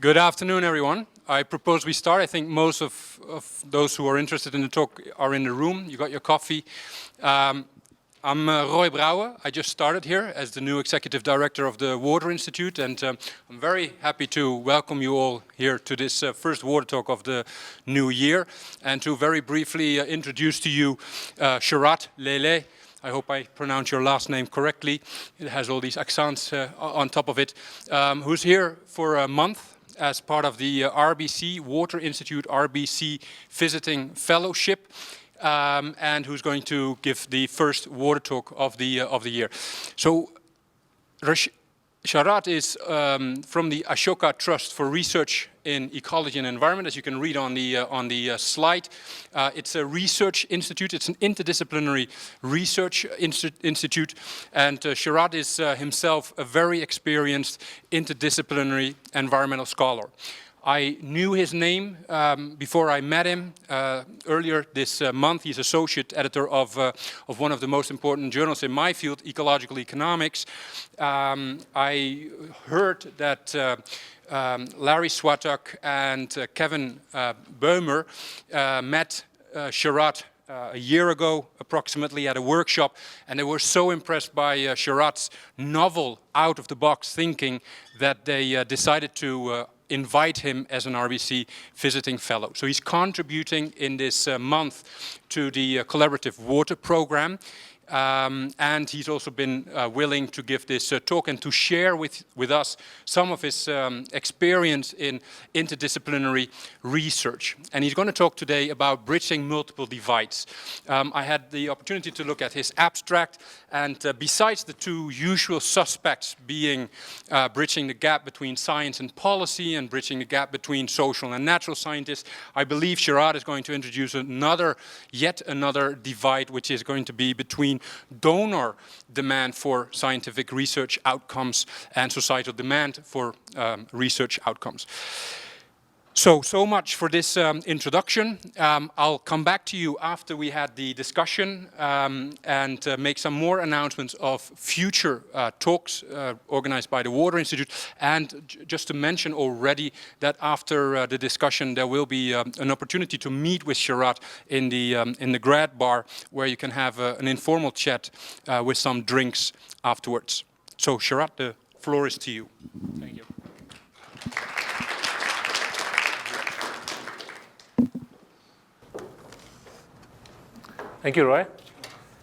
Good afternoon, everyone. I propose we start. I think most of those who are interested in the talk are in the room. You got your coffee. I'm Roy Brouwer. I just started here as the new Executive Director of the Water Institute, and I'm very happy to welcome you all here to this first Water Talk of the new year, and to very briefly introduce to you Sharachchandra Lélé. I hope I pronounce your last name correctly. It has all these accents on top of it. Who's here for a month as part of the RBC, Water Institute RBC Visiting Fellowship, and who's going to give the first Water Talk of the year. So, Sharat is from the Ashoka Trust for Research in Ecology and Environment, as you can read on the slide. It's a research institute. It's an interdisciplinary research institute, and Sharat is himself a very experienced interdisciplinary environmental scholar. I knew his name before I met him earlier this month. He's associate editor of one of the most important journals in my field, Ecological Economics. I heard that Larry Swatak and Kevin Böhmer met Sharat a year ago, approximately, at a workshop, and they were so impressed by Sharat's novel, out-of-the-box thinking that they decided to invite him as an RBC visiting fellow. So he's contributing in this month to the collaborative water program. And he's also been willing to give this talk and to share with us some of his experience in interdisciplinary research. And he's going to talk today about bridging multiple divides. I had the opportunity to look at his abstract, and besides the two usual suspects being bridging the gap between science and policy and bridging the gap between social and natural scientists, I believe Sharat is going to introduce yet another divide, which is going to be between donor demand for scientific research outcomes and societal demand for research outcomes. So much for this introduction. I'll come back to you after we had the discussion and make some more announcements of future talks organized by the Water Institute. And just to mention already that after the discussion, there will be an opportunity to meet with Sharat in the grad bar, where you can have an informal chat with some drinks afterwards. So Sharat, the floor is to you. Thank you. Thank you, Roy,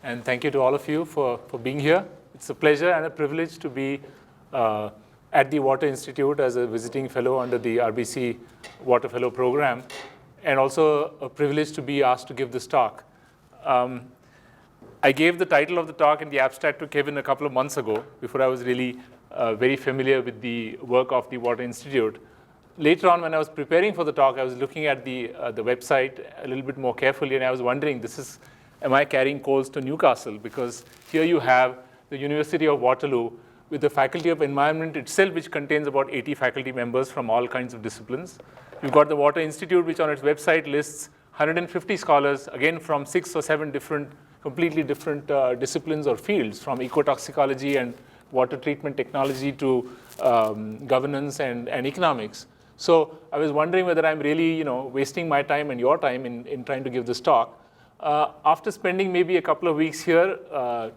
and thank you to all of you for being here. It's a pleasure and a privilege to be at the Water Institute as a visiting fellow under the RBC Water Fellow Program, and also a privilege to be asked to give this talk. I gave the title of the talk in the abstract to Kevin a couple of months ago, before I was really very familiar with the work of the Water Institute. Later on, when I was preparing for the talk, I was looking at the website a little bit more carefully, and I was wondering, am I carrying coals to Newcastle? Because here you have the University of Waterloo with the Faculty of Environment itself, which contains about 80 faculty members from all kinds of disciplines. You've got the Water Institute, which on its website lists 150 scholars, again from 6 or 7 completely different disciplines or fields, from ecotoxicology and water treatment technology to governance and economics. So I was wondering whether I'm really wasting my time and your time in trying to give this talk. After spending maybe a couple of weeks here,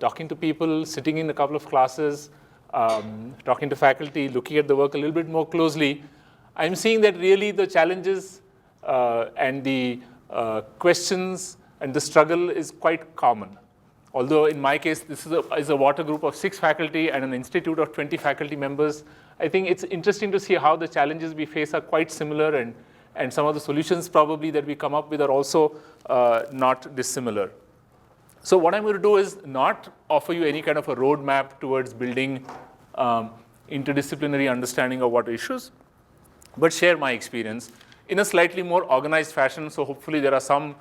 talking to people, sitting in a couple of classes, talking to faculty, looking at the work a little bit more closely, I'm seeing that really the challenges and the questions and the struggle is quite common. Although in my case, this is a water group of 6 faculty and an institute of 20 faculty members, I think it's interesting to see how the challenges we face are quite similar, and some of the solutions probably that we come up with are also not dissimilar. So what I'm going to do is not offer you any kind of a roadmap towards building interdisciplinary understanding of water issues, but share my experience in a slightly more organized fashion. So hopefully there are some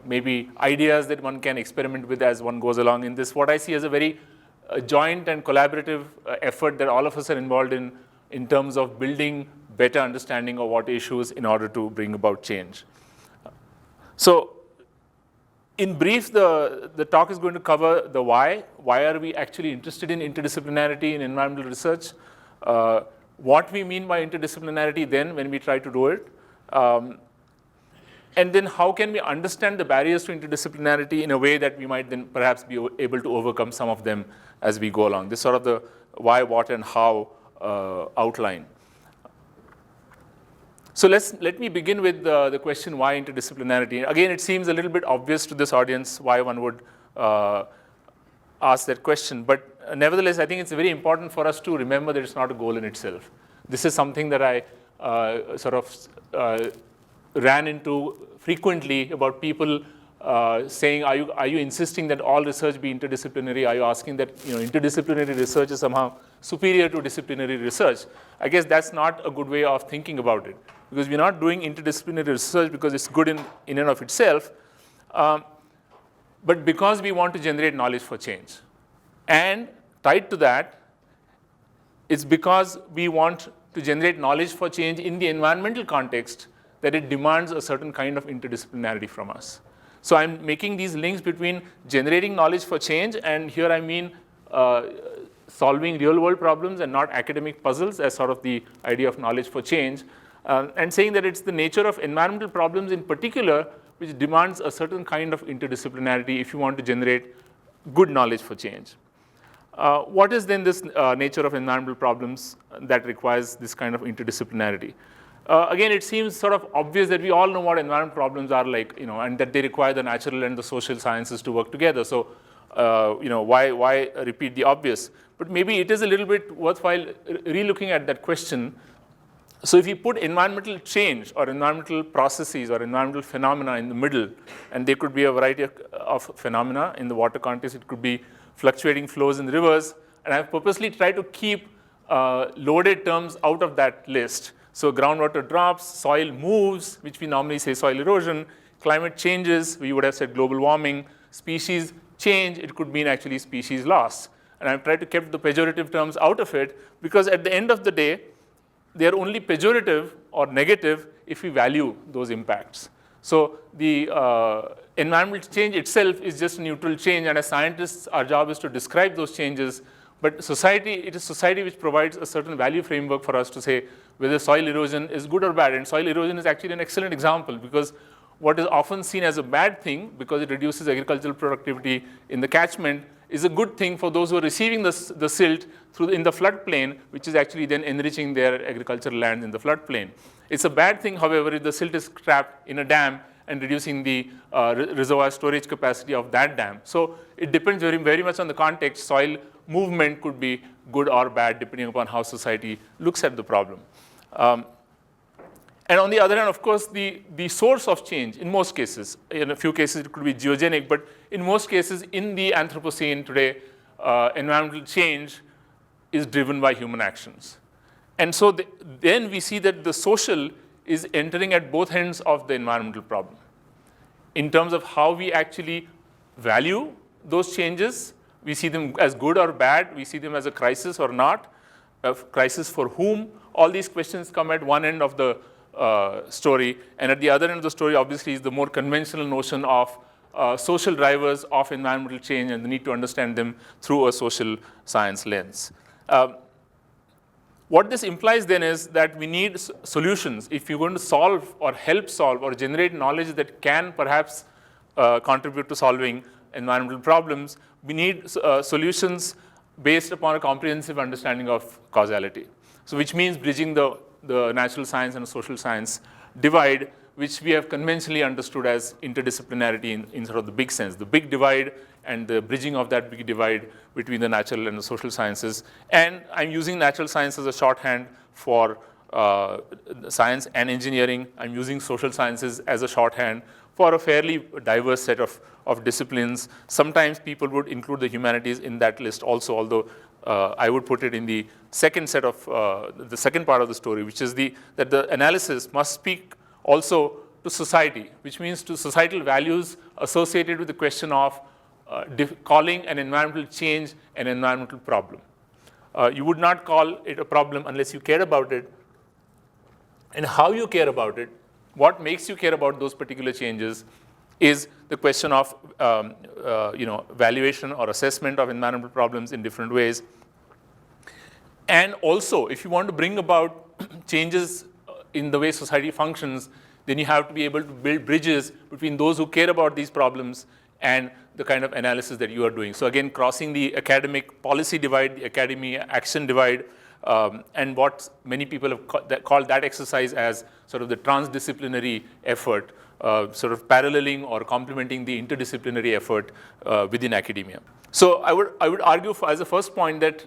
maybe ideas that one can experiment with as one goes along in this, what I see as a very joint and collaborative effort that all of us are involved in terms of building better understanding of water issues in order to bring about change. So in brief, the talk is going to cover the why. Why are we actually interested in interdisciplinarity in environmental research? what we mean by interdisciplinarity then when we try to do it, and then how can we understand the barriers to interdisciplinarity in a way that we might then perhaps be able to overcome some of them as we go along. This is sort of the why, what, and how outline. So let me begin with the question, why interdisciplinarity? Again, it seems a little bit obvious to this audience why one would ask that question. But nevertheless, I think it's very important for us to remember that it's not a goal in itself. This is something that I ran into frequently about people saying, are you insisting that all research be interdisciplinary? Are you asking that interdisciplinary research is somehow superior to disciplinary research? I guess that's not a good way of thinking about it, because we're not doing interdisciplinary research because it's good in and of itself, but because we want to generate knowledge for change. And tied to that, it's because we want to generate knowledge for change in the environmental context that it demands a certain kind of interdisciplinarity from us. So I'm making these links between generating knowledge for change, and here I mean solving real-world problems and not academic puzzles as sort of the idea of knowledge for change, and saying that it's the nature of environmental problems in particular which demands a certain kind of interdisciplinarity if you want to generate good knowledge for change. What is then this nature of environmental problems that requires this kind of interdisciplinarity? Again, it seems sort of obvious that we all know what environmental problems are like, and that they require the natural and the social sciences to work together. So, why repeat the obvious? But maybe it is a little bit worthwhile relooking at that question. So if you put environmental change or environmental processes or environmental phenomena in the middle, and there could be a variety of phenomena in the water context, it could be fluctuating flows in the rivers, and I've purposely tried to keep loaded terms out of that list. So groundwater drops, soil moves, which we normally say soil erosion, climate changes, we would have said global warming, species change, it could mean actually species loss. And I've tried to keep the pejorative terms out of it, because at the end of the day, they are only pejorative or negative if we value those impacts. So the environmental change itself is just a neutral change, and as scientists, our job is to describe those changes. But society, it is society which provides a certain value framework for us to say whether soil erosion is good or bad. And soil erosion is actually an excellent example, because what is often seen as a bad thing, because it reduces agricultural productivity in the catchment, is a good thing for those who are receiving the silt in the floodplain, which is actually then enriching their agricultural land in the floodplain. It's a bad thing, however, if the silt is trapped in a dam and reducing the reservoir storage capacity of that dam. So it depends very, very much on the context. Soil movement could be good or bad depending upon how society looks at the problem. And on the other hand, of course, the source of change, in most cases, in a few cases it could be geogenic, but in most cases in the Anthropocene today, environmental change is driven by human actions. And so then we see that the social is entering at both ends of the environmental problem. In terms of how we actually value those changes, we see them as good or bad, we see them as a crisis or not, a crisis for whom. All these questions come at one end of the story, and at the other end of the story, obviously, is the more conventional notion of social drivers of environmental change and the need to understand them through a social science lens. What this implies then is that we need solutions. If you're going to solve or help solve or generate knowledge that can perhaps contribute to solving environmental problems, we need solutions based upon a comprehensive understanding of causality. So which means bridging the natural science and social science divide, which we have conventionally understood as interdisciplinarity in sort of the big sense, the big divide and the bridging of that big divide between the natural and the social sciences. And I'm using natural science as a shorthand for science and engineering. I'm using social sciences as a shorthand for a fairly diverse set of disciplines. Sometimes people would include the humanities in that list also, although I would put it in the second set of, the second part of the story, which is that the analysis must speak also to society, which means to societal values associated with the question of calling an environmental change an environmental problem. You would not call it a problem unless you care about it. And how you care about it, what makes you care about those particular changes, is the question of valuation or assessment of environmental problems in different ways. And also, if you want to bring about changes in the way society functions, then you have to be able to build bridges between those who care about these problems and the kind of analysis that you are doing. So again, crossing the academic policy divide, the academia action divide, and what many people have called that exercise as sort of the transdisciplinary effort, sort of paralleling or complementing the interdisciplinary effort within academia. So I would argue as a first point that,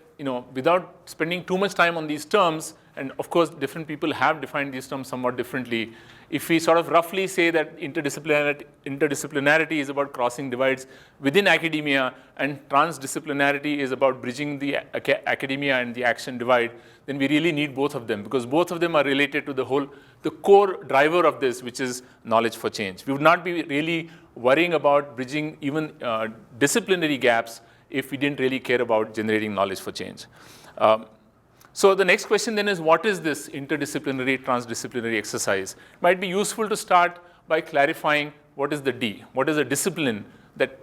without spending too much time on these terms, and of course different people have defined these terms somewhat differently, if we sort of roughly say that interdisciplinarity is about crossing divides within academia and transdisciplinarity is about bridging the academia and the action divide, then we really need both of them, because both of them are related to the core driver of this, which is knowledge for change. We would not be really worrying about bridging even disciplinary gaps if we didn't really care about generating knowledge for change. So the next question then is, what is this interdisciplinary, transdisciplinary exercise? It might be useful to start by clarifying what is the D, what is the discipline that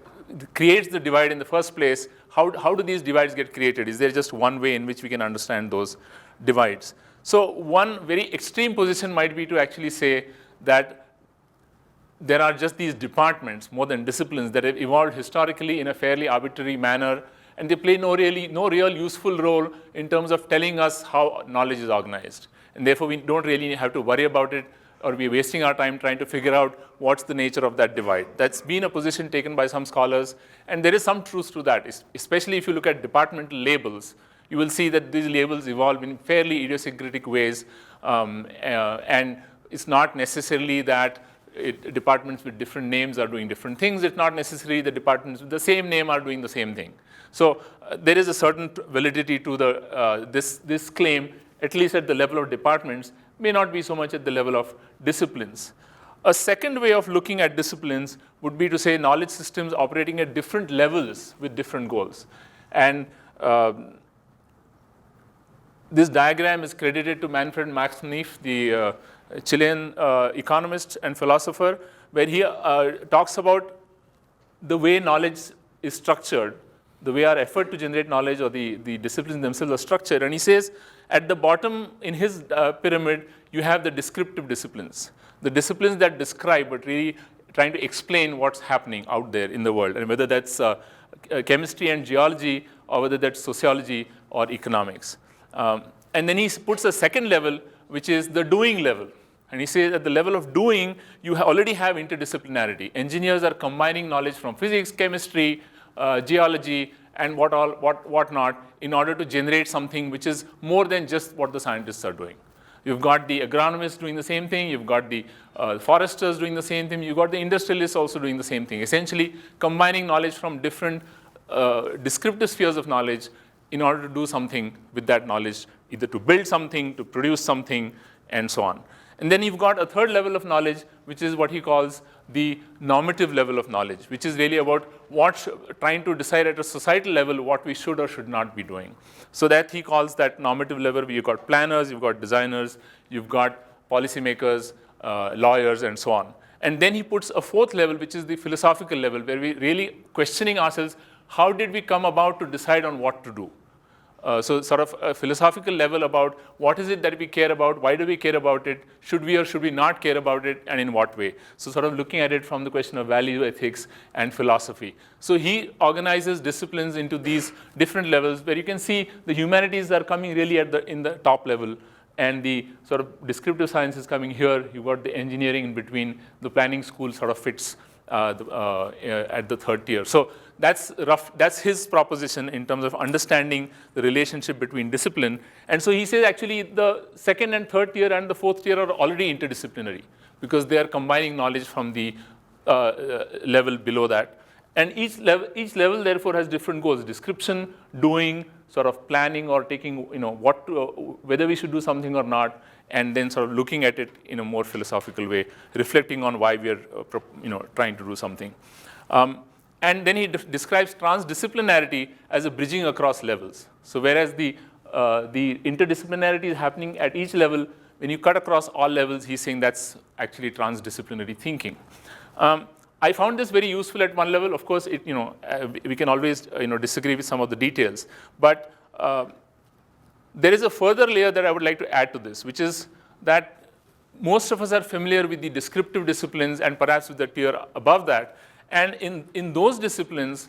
creates the divide in the first place. How do these divides get created? Is there just one way in which we can understand those divides? So one very extreme position might be to actually say that there are just these departments more than disciplines that have evolved historically in a fairly arbitrary manner, and they play no real useful role in terms of telling us how knowledge is organized. And therefore, we don't really have to worry about it or be wasting our time trying to figure out what's the nature of that divide. That's been a position taken by some scholars, and there is some truth to that, especially if you look at departmental labels. You will see that these labels evolve in fairly idiosyncratic ways, and it's not necessarily that departments with different names are doing different things. It's not necessarily the departments with the same name are doing the same thing. So there is a certain validity to this claim, at least at the level of departments, may not be so much at the level of disciplines. A second way of looking at disciplines would be to say knowledge systems operating at different levels with different goals. And this diagram is credited to Manfred Max Neef, the Chilean economist and philosopher, where he talks about the way knowledge is structured, the way our effort to generate knowledge or the disciplines themselves are structured. And he says at the bottom in his pyramid, you have the descriptive disciplines, the disciplines that describe but really trying to explain what's happening out there in the world, and whether that's chemistry and geology or whether that's sociology or economics. And then he puts a second level, which is the doing level. And he says at the level of doing, you already have interdisciplinarity. Engineers are combining knowledge from physics, chemistry, geology, and whatnot in order to generate something which is more than just what the scientists are doing. You've got the agronomists doing the same thing. You've got the foresters doing the same thing. You've got the industrialists also doing the same thing, essentially combining knowledge from different descriptive spheres of knowledge in order to do something with that knowledge, either to build something, to produce something, and so on. And then you've got a third level of knowledge, which is what he calls the normative level of knowledge, which is really about trying to decide at a societal level what we should or should not be doing. So that he calls that normative level. You've got planners, you've got designers, you've got policymakers, lawyers, and so on. And then he puts a fourth level, which is the philosophical level, where we're really questioning ourselves, how did we come about to decide on what to do? So sort of a philosophical level about what is it that we care about, why do we care about it, should we or should we not care about it, and in what way? So sort of looking at it from the question of value, ethics, and philosophy. So he organizes disciplines into these different levels where you can see the humanities are coming really in the top level, and the sort of descriptive science is coming here. You've got the engineering in between. The planning school sort of fits at the third tier. So that's his proposition in terms of understanding the relationship between discipline. And so he says actually the second and third tier and the fourth tier are already interdisciplinary because they are combining knowledge from the level below that. And each level therefore has different goals: description, doing, sort of planning or taking, whether we should do something or not, and then sort of looking at it in a more philosophical way, reflecting on why we are trying to do something. And then he describes transdisciplinarity as a bridging across levels. So whereas the interdisciplinarity is happening at each level, when you cut across all levels, he's saying that's actually transdisciplinary thinking. I found this very useful at one level. Of course, we can always disagree with some of the details, but There is a further layer that I would like to add to this, which is that most of us are familiar with the descriptive disciplines and perhaps with the tier above that. And in those disciplines,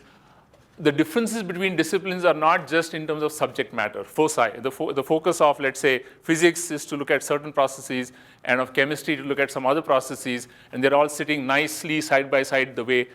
the differences between disciplines are not just in terms of subject matter, foci. The focus of, let's say, physics is to look at certain processes, and of chemistry to look at some other processes, and they're all sitting nicely side by side the way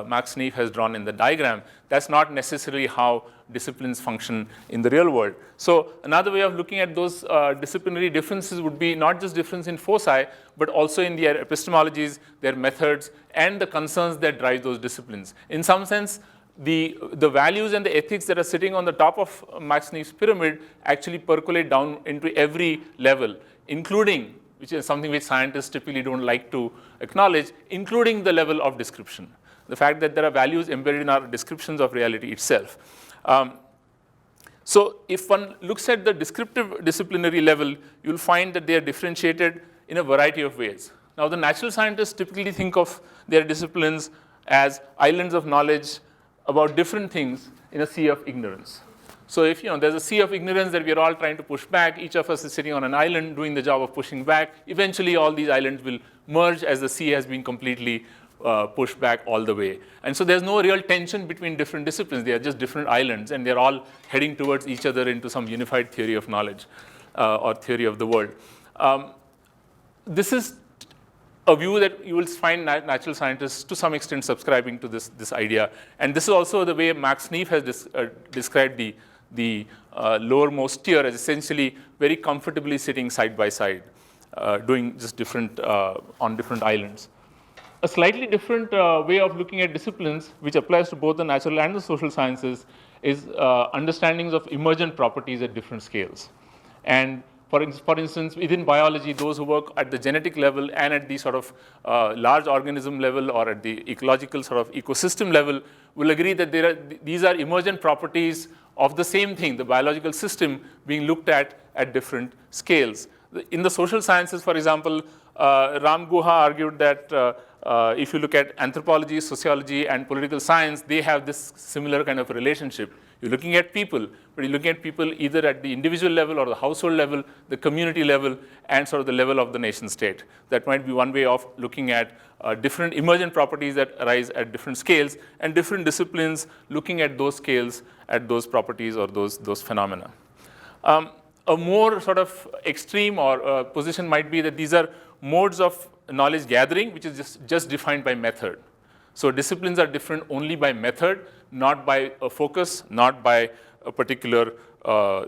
Max Neef has drawn in the diagram. That's not necessarily how disciplines function in the real world. So another way of looking at those disciplinary differences would be not just difference in foci, but also in their epistemologies, their methods, and the concerns that drive those disciplines. In some sense, the values and the ethics that are sitting on the top of Max Neef's pyramid actually percolate down into every level, including, which is something which scientists typically don't like to acknowledge, including the level of description. The fact that there are values embedded in our descriptions of reality itself. So if one looks at the descriptive disciplinary level, you'll find that they are differentiated in a variety of ways. Now, the natural scientists typically think of their disciplines as islands of knowledge about different things in a sea of ignorance. So if there's a sea of ignorance that we're all trying to push back, each of us is sitting on an island doing the job of pushing back, eventually all these islands will merge as the sea has been completely pushed back all the way. And so there's no real tension between different disciplines. They are just different islands, and they're all heading towards each other into some unified theory of knowledge or theory of the world. This is a view that you will find natural scientists to some extent subscribing to this idea. And this is also the way Max Neef has described the lowermost tier as essentially very comfortably sitting side by side, doing just different, on different islands. A slightly different way of looking at disciplines, which applies to both the natural and the social sciences, is understandings of emergent properties at different scales. And for instance, within biology, those who work at the genetic level and at the sort of large organism level or at the ecological sort of ecosystem level will agree that these are emergent properties of the same thing, the biological system, being looked at different scales. In the social sciences, for example, Ram Guha argued that if you look at anthropology, sociology, and political science, they have this similar kind of relationship. You're looking at people, but you're looking at people either at the individual level or the household level, the community level, and sort of the level of the nation state. That might be one way of looking at different emergent properties that arise at different scales, and different disciplines looking at those scales, at those properties or those phenomena. A more sort of extreme or position might be that these are modes of knowledge gathering, which is just defined by method. So disciplines are different only by method, not by a focus, not by a particular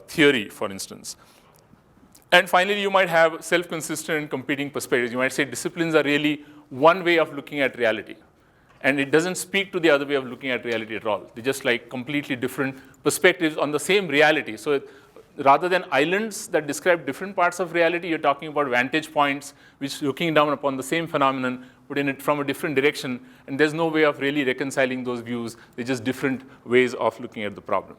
theory, for instance. And finally, you might have self-consistent and competing perspectives. You might say disciplines are really one way of looking at reality. And it doesn't speak to the other way of looking at reality at all. They're just like completely different perspectives on the same reality. So rather than islands that describe different parts of reality, you're talking about vantage points which are looking down upon the same phenomenon, but in it from a different direction. And there's no way of really reconciling those views. They're just different ways of looking at the problem.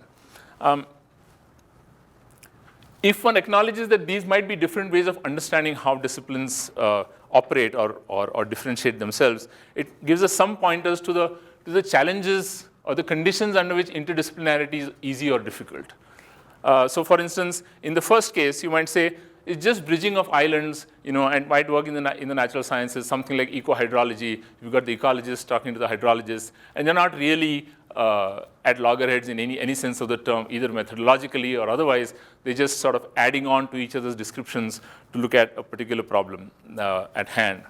If one acknowledges that these might be different ways of understanding how disciplines operate or differentiate themselves, it gives us some pointers to the challenges or the conditions under which interdisciplinarity is easy or difficult. So for instance, in the first case, you might say, it's just bridging of islands, and might work in the natural sciences, something like eco-hydrology. You've got the ecologists talking to the hydrologists, and they're not really at loggerheads in any sense of the term, either methodologically or otherwise. They're just sort of adding on to each other's descriptions to look at a particular problem at hand.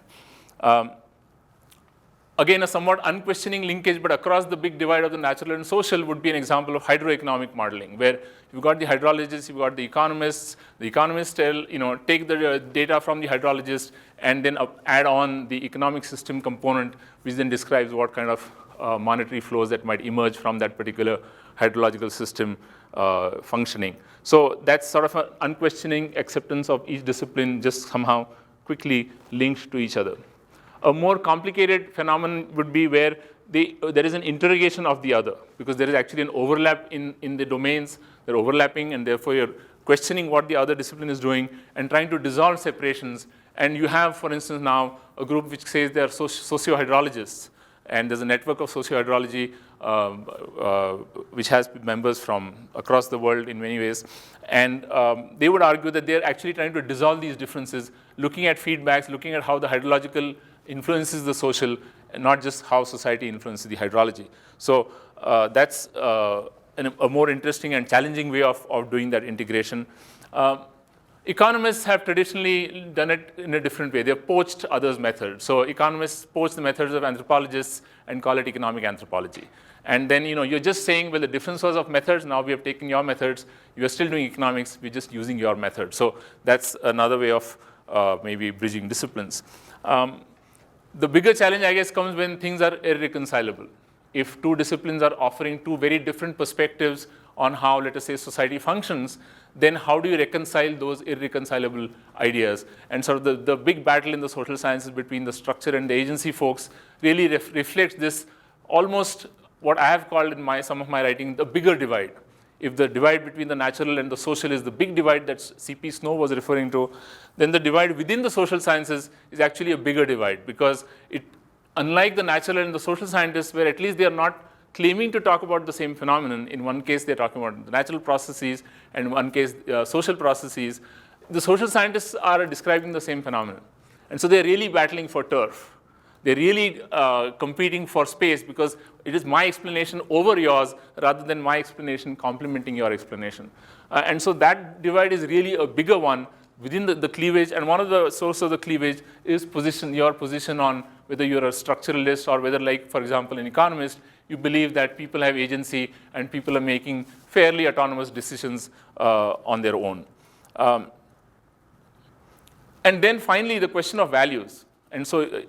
Again, a somewhat unquestioning linkage, but across the big divide of the natural and social would be an example of hydroeconomic modeling, where you've got the hydrologists, you've got the economists. The economists take the data from the hydrologists and then add on the economic system component, which then describes what kind of monetary flows that might emerge from that particular hydrological system functioning. So that's sort of an unquestioning acceptance of each discipline just somehow quickly linked to each other. A more complicated phenomenon would be where there is an interrogation of the other, because there is actually an overlap in the domains. They're overlapping, and therefore you're questioning what the other discipline is doing and trying to dissolve separations. And you have, for instance, now a group which says they are socio-hydrologists, and there's a network of socio-hydrology which has members from across the world in many ways. And they would argue that they're actually trying to dissolve these differences, looking at feedbacks, looking at how the hydrological influences the social, and not just how society influences the hydrology. So that's a more interesting and challenging way of doing that integration. Economists have traditionally done it in a different way. They've poached others' methods. So economists poach the methods of anthropologists and call it economic anthropology. And then you're just saying, well, the difference was of methods. Now we have taken your methods. You are still doing economics. We're just using your method. So that's another way of maybe bridging disciplines. The bigger challenge, I guess, comes when things are irreconcilable. If two disciplines are offering two very different perspectives on how, let us say, society functions, then how do you reconcile those irreconcilable ideas? And sort of the big battle in the social sciences between the structure and the agency folks really reflects this almost what I have called in some of my writing the bigger divide. If the divide between the natural and the social is the big divide that C.P. Snow was referring to, then the divide within the social sciences is actually a bigger divide, because unlike the natural and the social scientists, where at least they are not claiming to talk about the same phenomenon. In one case, they're talking about the natural processes, and in one case, social processes. The social scientists are describing the same phenomenon. And so they're really battling for turf. They're really competing for space, because it is my explanation over yours rather than my explanation complementing your explanation. And so that divide is really a bigger one within the cleavage. And one of the sources of the cleavage is your position on whether you're a structuralist or whether, like, for example, an economist, you believe that people have agency and people are making fairly autonomous decisions on their own. And then finally, the question of values. And so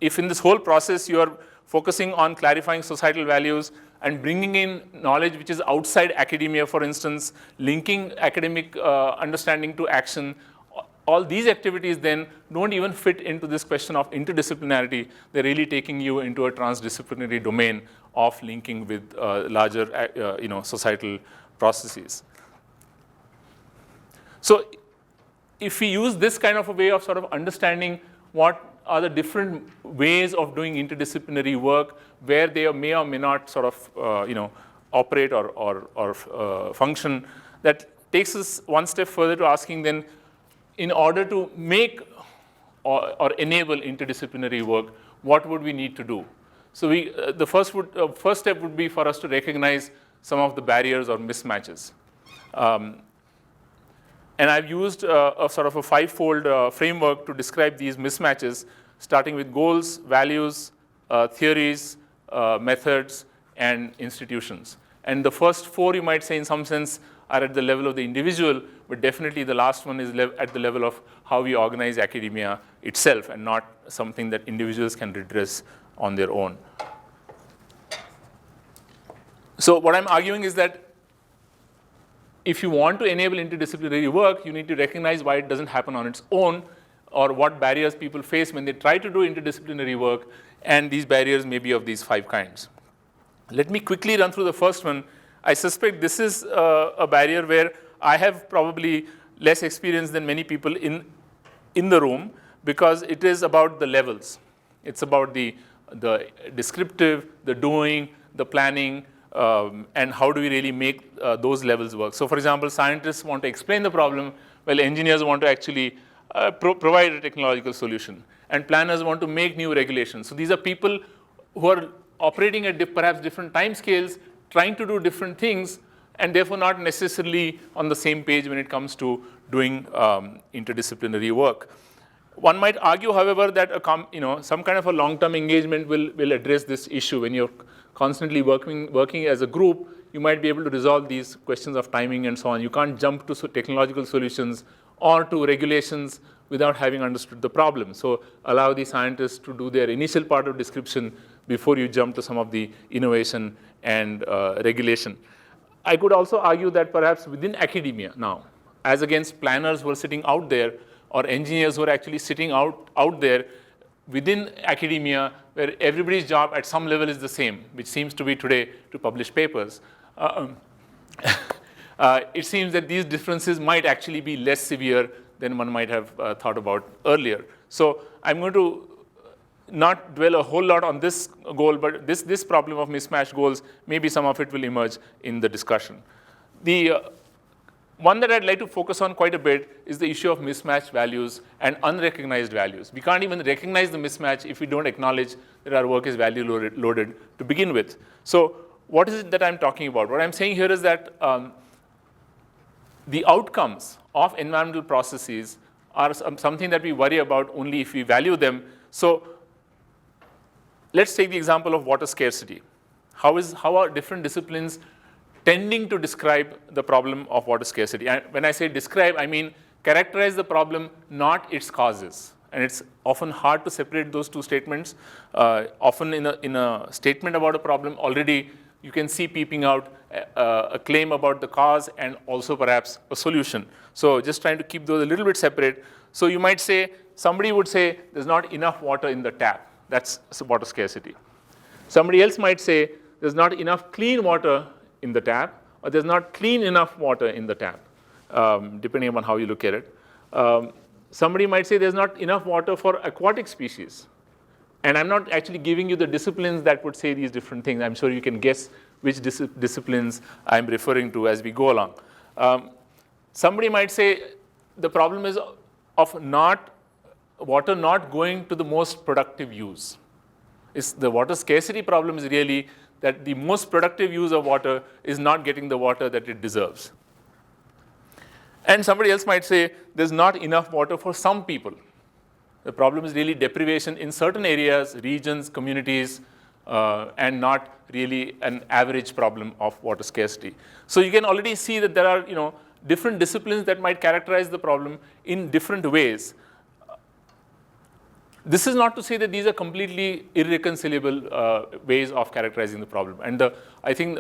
if in this whole process you are focusing on clarifying societal values and bringing in knowledge which is outside academia, for instance, linking academic understanding to action, all these activities then don't even fit into this question of interdisciplinarity. They're really taking you into a transdisciplinary domain of linking with larger societal processes. So if we use this kind of a way of sort of understanding what are the different ways of doing interdisciplinary work, where they may or may not sort of operate or function, that takes us one step further to asking then, in order to make or enable interdisciplinary work, what would we need to do? So the first step would be for us to recognize some of the barriers or mismatches. And I've used a sort of a five-fold framework to describe these mismatches, starting with goals, values, theories, methods, and institutions. And the first four, you might say, in some sense, are at the level of the individual, but definitely the last one is at the level of how we organize academia itself, and not something that individuals can redress on their own. So what I'm arguing is that if you want to enable interdisciplinary work, you need to recognize why it doesn't happen on its own, or what barriers people face when they try to do interdisciplinary work, and these barriers may be of these 5 kinds. Let me quickly run through the first one. I suspect this is a barrier where I have probably less experience than many people in the room, because it is about the levels. It's about the descriptive, the doing, the planning, and how do we really make those levels work. So for example, scientists want to explain the problem, while engineers want to actually provide a technological solution, and planners want to make new regulations. So these are people who are operating at perhaps different time scales, trying to do different things, and therefore not necessarily on the same page when it comes to doing interdisciplinary work. One might argue, however, that some kind of a long-term engagement will address this issue. When you're constantly working as a group, you might be able to resolve these questions of timing and so on. You can't jump to technological solutions or to regulations without having understood the problem. So allow the scientists to do their initial part of description before you jump to some of the innovation and regulation. I could also argue that perhaps within academia now, as against planners who are sitting out there, or engineers who are actually sitting out there, within academia, where everybody's job at some level is the same, which seems to be today to publish papers, it seems that these differences might actually be less severe than one might have thought about earlier. So I'm going to not dwell a whole lot on this goal, but this problem of mismatched goals, maybe some of it will emerge in the discussion. The one that I'd like to focus on quite a bit is the issue of mismatched values and unrecognized values. We can't even recognize the mismatch if we don't acknowledge that our work is value loaded to begin with. So what is it that I'm talking about? What I'm saying here is that the outcomes of environmental processes are something that we worry about only if we value them. So let's take the example of water scarcity. How are different disciplines tending to describe the problem of water scarcity? And when I say describe, I mean characterize the problem, not its causes. And it's often hard to separate those two statements. Often in a statement about a problem, already you can see peeping out a claim about the cause and also perhaps a solution. So just trying to keep those a little bit separate. So you might say, somebody would say, there's not enough water in the tap. That's water scarcity. Somebody else might say, there's not enough clean water in the tap, or there's not clean enough water in the tap, depending upon how you look at it. Somebody might say there's not enough water for aquatic species. And I'm not actually giving you the disciplines that would say these different things. I'm sure you can guess which disciplines I'm referring to as we go along. Somebody might say the problem is of water not going to the most productive use. The water scarcity problem is really that the most productive use of water is not getting the water that it deserves. And somebody else might say there's not enough water for some people. The problem is really deprivation in certain areas, regions, communities, and not really an average problem of water scarcity. So you can already see that there are different disciplines that might characterize the problem in different ways. This is not to say that these are completely irreconcilable ways of characterizing the problem. And I think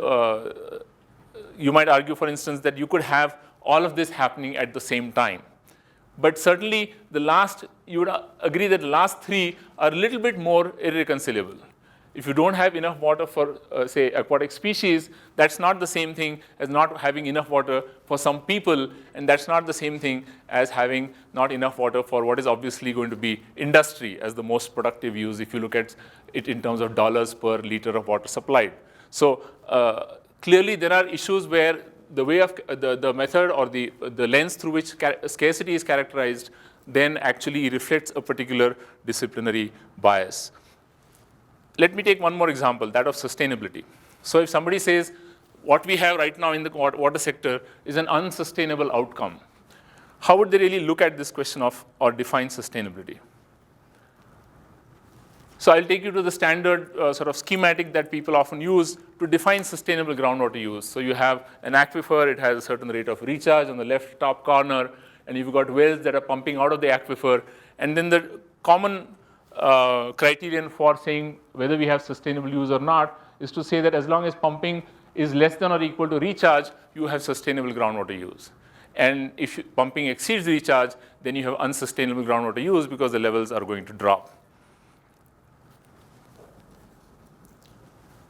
you might argue, for instance, that you could have all of this happening at the same time. But certainly, you would agree that the last three are a little bit more irreconcilable. If you don't have enough water for, say, aquatic species, that's not the same thing as not having enough water for some people, and that's not the same thing as having not enough water for what is obviously going to be industry as the most productive use if you look at it in terms of dollars per liter of water supplied. So clearly, there are issues where the way of the method or the lens through which scarcity is characterized then actually reflects a particular disciplinary bias. Let me take one more example, that of sustainability. So if somebody says what we have right now in the water sector is an unsustainable outcome, how would they really look at this question of or define sustainability? So I'll take you to the standard sort of schematic that people often use to define sustainable groundwater use. So you have an aquifer, it has a certain rate of recharge on the left top corner, and you've got wells that are pumping out of the aquifer. And then the common criterion for saying whether we have sustainable use or not is to say that as long as pumping is less than or equal to recharge, you have sustainable groundwater use. And if pumping exceeds recharge, then you have unsustainable groundwater use because the levels are going to drop.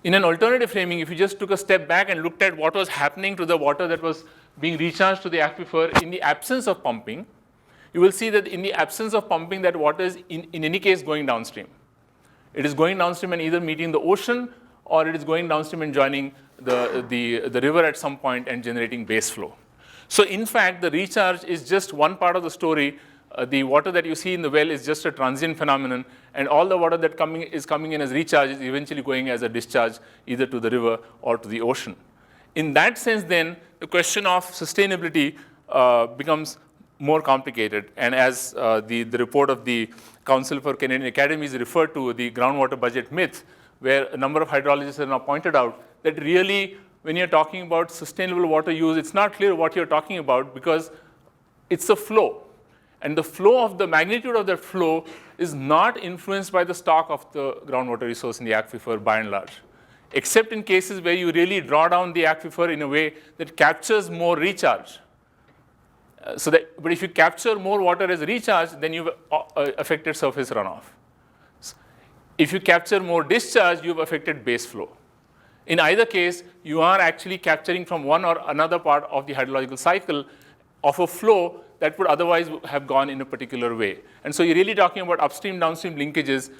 In an alternative framing, if you just took a step back and looked at what was happening to the water that was being recharged to the aquifer in the absence of pumping, you will see that in the absence of pumping, that water is in any case going downstream. It is going downstream and either meeting the ocean or it is going downstream and joining the river at some point and generating base flow. So in fact, the recharge is just one part of the story. The water that you see in the well is just a transient phenomenon, and all the water that is coming in as recharge is eventually going as a discharge either to the river or to the ocean. In that sense, then, the question of sustainability becomes more complicated. And as the report of the Council for Canadian Academies referred to, the groundwater budget myth, where a number of hydrologists have now pointed out that really, when you're talking about sustainable water use, it's not clear what you're talking about because it's a flow. And the flow of the magnitude of that flow is not influenced by the stock of the groundwater resource in the aquifer by and large, except in cases where you really draw down the aquifer in a way that captures more recharge. But if you capture more water as recharge, then you've affected surface runoff. If you capture more discharge, you've affected base flow. In either case, you are actually capturing from one or another part of the hydrological cycle, of a flow that would otherwise have gone in a particular way. And so you're really talking about upstream, downstream linkages,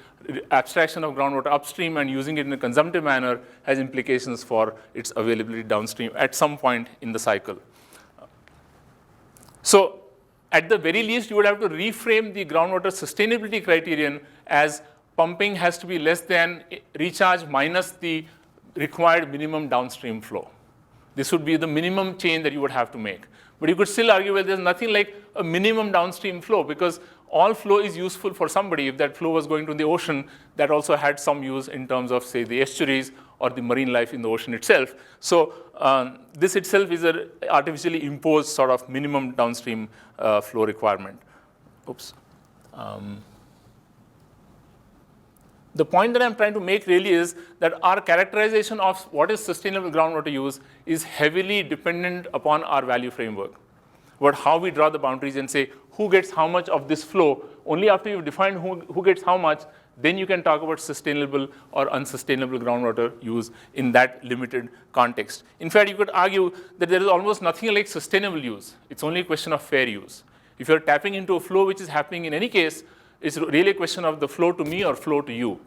abstraction of groundwater upstream and using it in a consumptive manner has implications for its availability downstream at some point in the cycle. So at the very least, you would have to reframe the groundwater sustainability criterion as pumping has to be less than recharge minus the required minimum downstream flow. This would be the minimum change that you would have to make. But you could still argue, well, there's nothing like a minimum downstream flow because all flow is useful for somebody. If that flow was going to the ocean, that also had some use in terms of, say, the estuaries or the marine life in the ocean itself. So this itself is an artificially imposed sort of minimum downstream flow requirement. Oops. The point that I'm trying to make really is that our characterization of what is sustainable groundwater use is heavily dependent upon our value framework. About how we draw the boundaries and say who gets how much of this flow. Only after you've defined who gets how much, then you can talk about sustainable or unsustainable groundwater use in that limited context. In fact, you could argue that there is almost nothing like sustainable use. It's only a question of fair use. If you're tapping into a flow which is happening in any case, it's really a question of the flow to me or flow to you.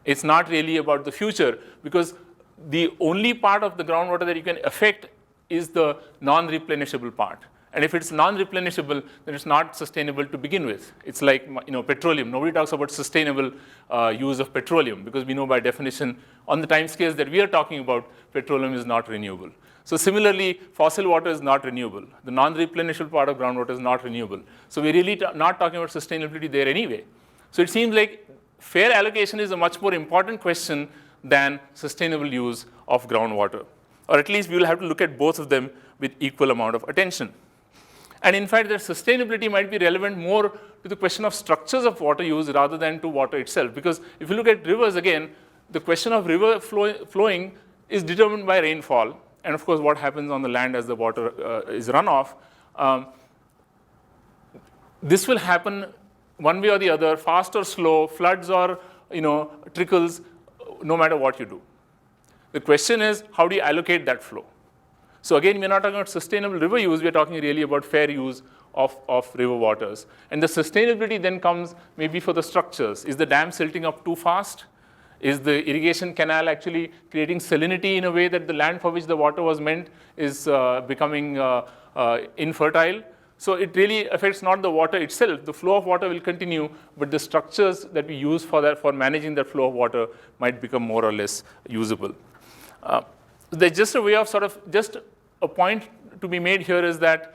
It's not really about the future because the only part of the groundwater that you can affect is the non-replenishable part. And if it's non-replenishable, then it's not sustainable to begin with. It's like petroleum. Nobody talks about sustainable use of petroleum because we know by definition on the time scales that we are talking about, petroleum is not renewable. So similarly, fossil water is not renewable. The non-replenishable part of groundwater is not renewable. So we're really not talking about sustainability there anyway. So it seems like fair allocation is a much more important question than sustainable use of groundwater. Or at least we will have to look at both of them with equal amount of attention. And in fact, their sustainability might be relevant more to the question of structures of water use rather than to water itself. Because if you look at rivers again, the question of river flowing is determined by rainfall. And of course, what happens on the land as the water is run off. This will happen one way or the other, fast or slow, floods or trickles, no matter what you do. The question is, how do you allocate that flow? So again, we're not talking about sustainable river use, we're talking really about fair use of river waters. And the sustainability then comes maybe for the structures. Is the dam silting up too fast? Is the irrigation canal actually creating salinity in a way that the land for which the water was meant is becoming infertile? So it really affects not the water itself. The flow of water will continue, but the structures that we use for managing that flow of water might become more or less usable. There's just a way of just a point to be made here is that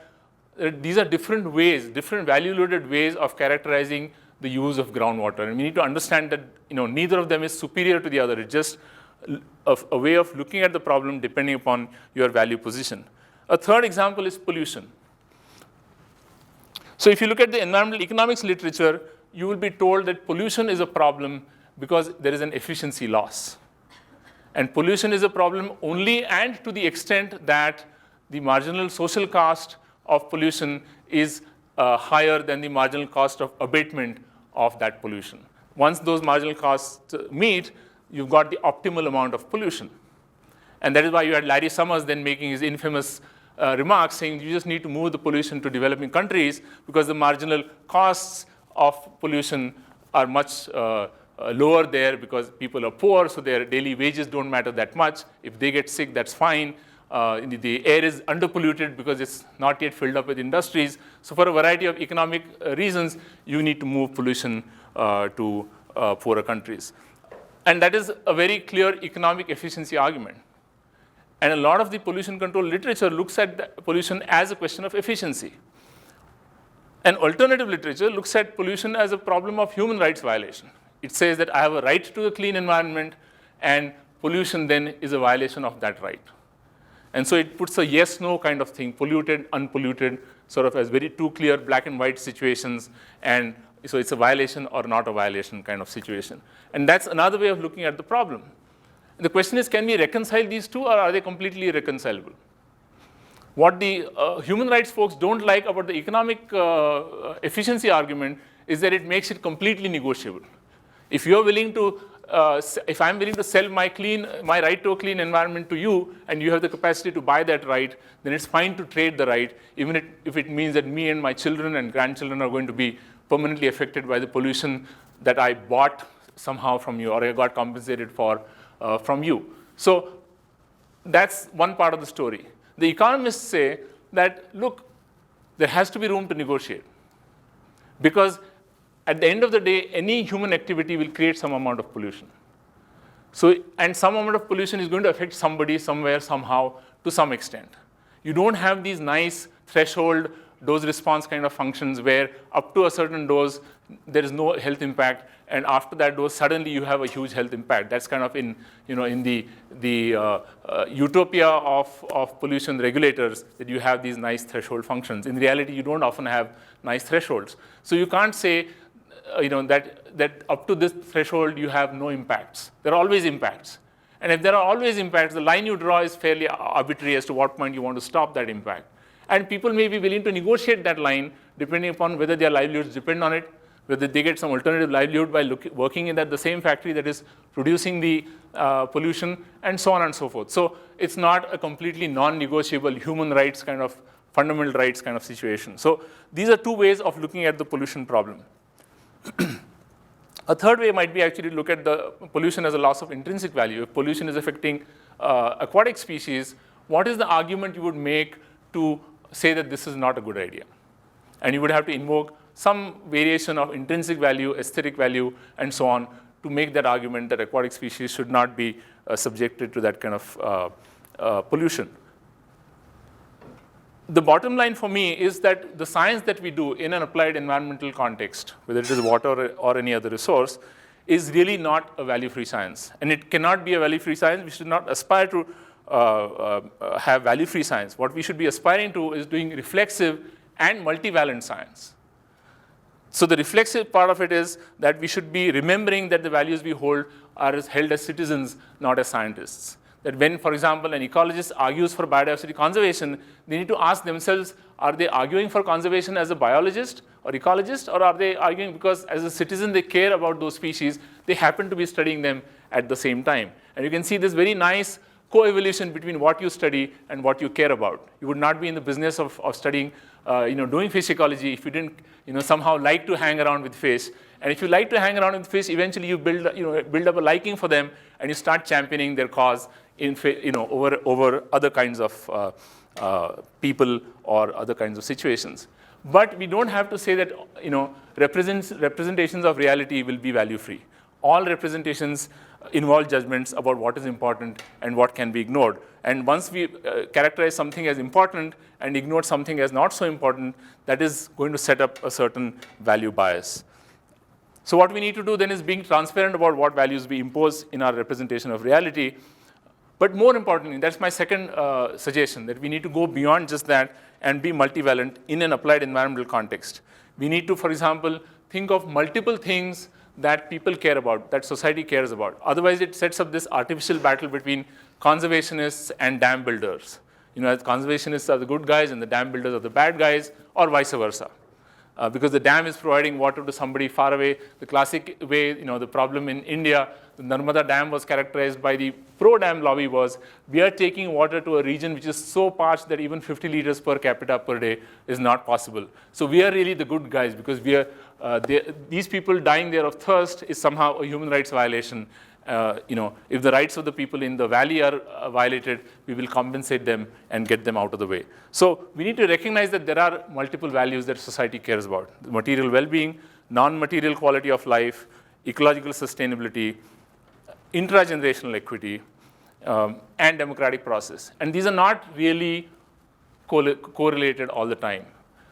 these are different ways, different value-loaded ways of characterizing the use of groundwater. And we need to understand that neither of them is superior to the other. It's just a way of looking at the problem depending upon your value position. A third example is pollution. So if you look at the environmental economics literature, you will be told that pollution is a problem because there is an efficiency loss. And pollution is a problem only and to the extent that the marginal social cost of pollution is higher than the marginal cost of abatement of that pollution. Once those marginal costs meet, you've got the optimal amount of pollution. And that is why you had Larry Summers then making his infamous remarks saying you just need to move the pollution to developing countries because the marginal costs of pollution are much lower there because people are poor, so their daily wages don't matter that much. If they get sick, that's fine. The air is underpolluted because it's not yet filled up with industries. So for a variety of economic reasons, you need to move pollution to poorer countries. And that is a very clear economic efficiency argument. And a lot of the pollution control literature looks at pollution as a question of efficiency. And alternative literature looks at pollution as a problem of human rights violation. It says that I have a right to a clean environment, and pollution then is a violation of that right. And so it puts a yes-no kind of thing, polluted, unpolluted, sort of as very two clear black and white situations, and so it's a violation or not a violation kind of situation. And that's another way of looking at the problem. The question is, can we reconcile these two, or are they completely irreconcilable? What the human rights folks don't like about the economic efficiency argument is that it makes it completely negotiable. If you're willing to if I'm willing to sell my right to a clean environment to you, and you have the capacity to buy that right, then it's fine to trade the right, even if it means that me and my children and grandchildren are going to be permanently affected by the pollution that I bought somehow from you, or I got compensated for from you. So that's one part of the story. The economists say that, look, there has to be room to negotiate, because at the end of the day, any human activity will create some amount of pollution. So, and some amount of pollution is going to affect somebody, somewhere, somehow, to some extent. You don't have these nice threshold dose response kind of functions where up to a certain dose, there is no health impact, and after that dose, suddenly you have a huge health impact. That's kind of in the utopia of pollution regulators, that you have these nice threshold functions. In reality, you don't often have nice thresholds. So you can't say that up to this threshold you have no impacts. There are always impacts. And if there are always impacts, the line you draw is fairly arbitrary as to what point you want to stop that impact. And people may be willing to negotiate that line depending upon whether their livelihoods depend on it, whether they get some alternative livelihood by working in the same factory that is producing the pollution, and so on and so forth. So it's not a completely non-negotiable human rights kind of, fundamental rights kind of situation. So these are two ways of looking at the pollution problem. A third way might be actually to look at the pollution as a loss of intrinsic value. If pollution is affecting aquatic species, what is the argument you would make to say that this is not a good idea? And you would have to invoke some variation of intrinsic value, aesthetic value, and so on, to make that argument that aquatic species should not be subjected to that kind of pollution. The bottom line for me is that the science that we do in an applied environmental context, whether it is water or any other resource, is really not a value-free science. And it cannot be a value-free science. We should not aspire to have value-free science. What we should be aspiring to is doing reflexive and multivalent science. So the reflexive part of it is that we should be remembering that the values we hold are held as citizens, not as scientists. That when, for example, an ecologist argues for biodiversity conservation, they need to ask themselves, are they arguing for conservation as a biologist or ecologist, or are they arguing because as a citizen they care about those species, they happen to be studying them at the same time. And you can see this very nice co-evolution between what you study and what you care about. You would not be in the business of studying, doing fish ecology if you didn't, somehow like to hang around with fish. And if you like to hang around with fish, eventually you build up a liking for them, and you start championing their cause over other kinds of people or other kinds of situations. But we don't have to say that representations of reality will be value-free. All representations involve judgments about what is important and what can be ignored. And once we characterize something as important and ignore something as not so important, that is going to set up a certain value bias. So what we need to do then is being transparent about what values we impose in our representation of reality. But more importantly, that's my second suggestion, that we need to go beyond just that and be multivalent in an applied environmental context. We need to, for example, think of multiple things that people care about, that society cares about. Otherwise, it sets up this artificial battle between conservationists and dam builders. Conservationists are the good guys and the dam builders are the bad guys, or vice versa. Because the dam is providing water to somebody far away. The classic way, the problem in India, the Narmada Dam was characterized by the pro-dam lobby was, we are taking water to a region which is so parched that even 50 liters per capita per day is not possible. So we are really the good guys, because we are, these people dying there of thirst is somehow a human rights violation. If the rights of the people in the valley are violated, we will compensate them and get them out of the way. So we need to recognize that there are multiple values that society cares about: material well-being, non-material quality of life, ecological sustainability, intragenerational equity, and democratic process. And these are not really correlated all the time.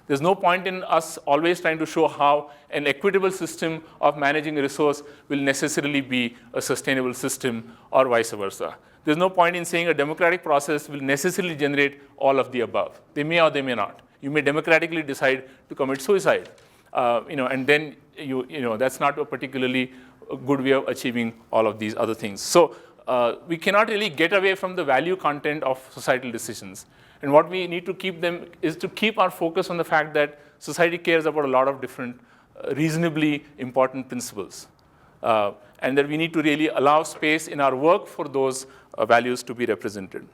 There's no point in us always trying to show how an equitable system of managing a resource will necessarily be a sustainable system, or vice versa. There's no point in saying a democratic process will necessarily generate all of the above. They may or they may not. You may democratically decide to commit suicide, and then that's not a particularly good way of achieving all of these other things. So we cannot really get away from the value content of societal decisions. And what we need to keep them is to keep our focus on the fact that society cares about a lot of different reasonably important principles. and that we need to really allow space in our work for those values to be represented.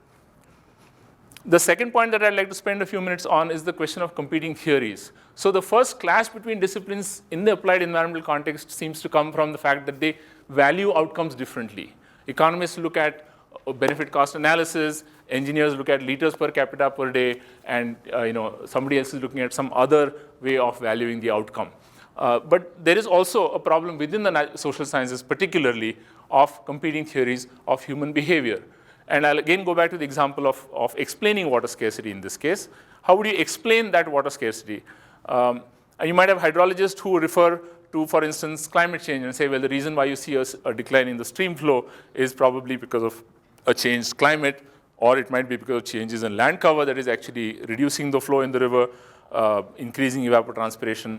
The second point that I'd like to spend a few minutes on is the question of competing theories. So the first clash between disciplines in the applied environmental context seems to come from the fact that they value outcomes differently. Economists look at benefit cost analysis, engineers look at liters per capita per day, and somebody else is looking at some other way of valuing the outcome. But there is also a problem within the social sciences, particularly of competing theories of human behavior. And I'll again go back to the example of explaining water scarcity in this case. How would you explain that water scarcity? And you might have hydrologists who refer to, for instance, climate change and say, well, the reason why you see a decline in the stream flow is probably because of a changed climate, or it might be because of changes in land cover that is actually reducing the flow in the river, increasing evapotranspiration.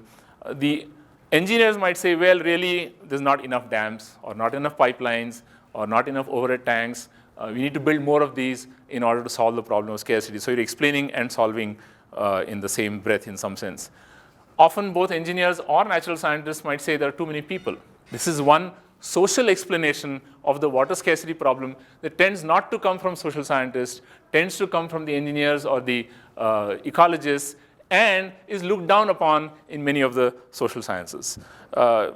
The engineers might say, well, really, there's not enough dams, or not enough pipelines, or not enough overhead tanks. We need to build more of these in order to solve the problem of scarcity. So you're explaining and solving in the same breath in some sense. Often both engineers or natural scientists might say there are too many people. This is one social explanation of the water scarcity problem that tends not to come from social scientists, tends to come from the engineers or the ecologists, and is looked down upon in many of the social sciences. The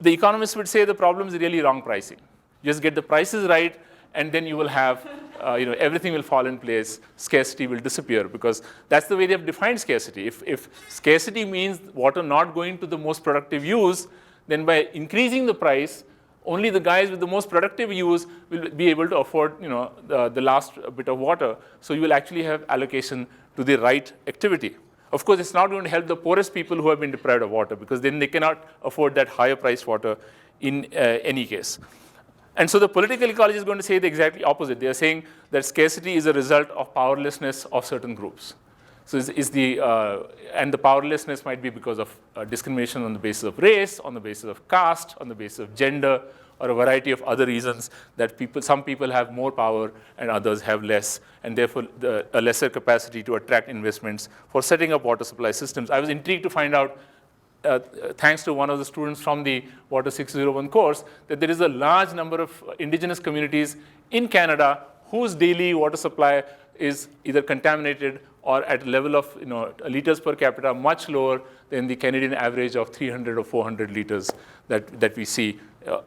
economists would say the problem is really wrong pricing. Just get the prices right, and then you will have, everything will fall in place, scarcity will disappear, because that's the way they have defined scarcity. If scarcity means water not going to the most productive use, then by increasing the price, only the guys with the most productive use will be able to afford the last bit of water. So you will actually have allocation to the right activity. Of course, it's not going to help the poorest people who have been deprived of water, because then they cannot afford that higher priced water in any case. And so the political ecology is going to say the exactly opposite. They are saying that scarcity is a result of powerlessness of certain groups. So and the powerlessness might be because of discrimination on the basis of race, on the basis of caste, on the basis of gender, or a variety of other reasons that some people have more power and others have less, and therefore a lesser capacity to attract investments for setting up water supply systems. I was intrigued to find out, thanks to one of the students from the Water 601 course, that there is a large number of indigenous communities in Canada whose daily water supply is either contaminated or at a level of liters per capita much lower than the Canadian average of 300 or 400 liters that we see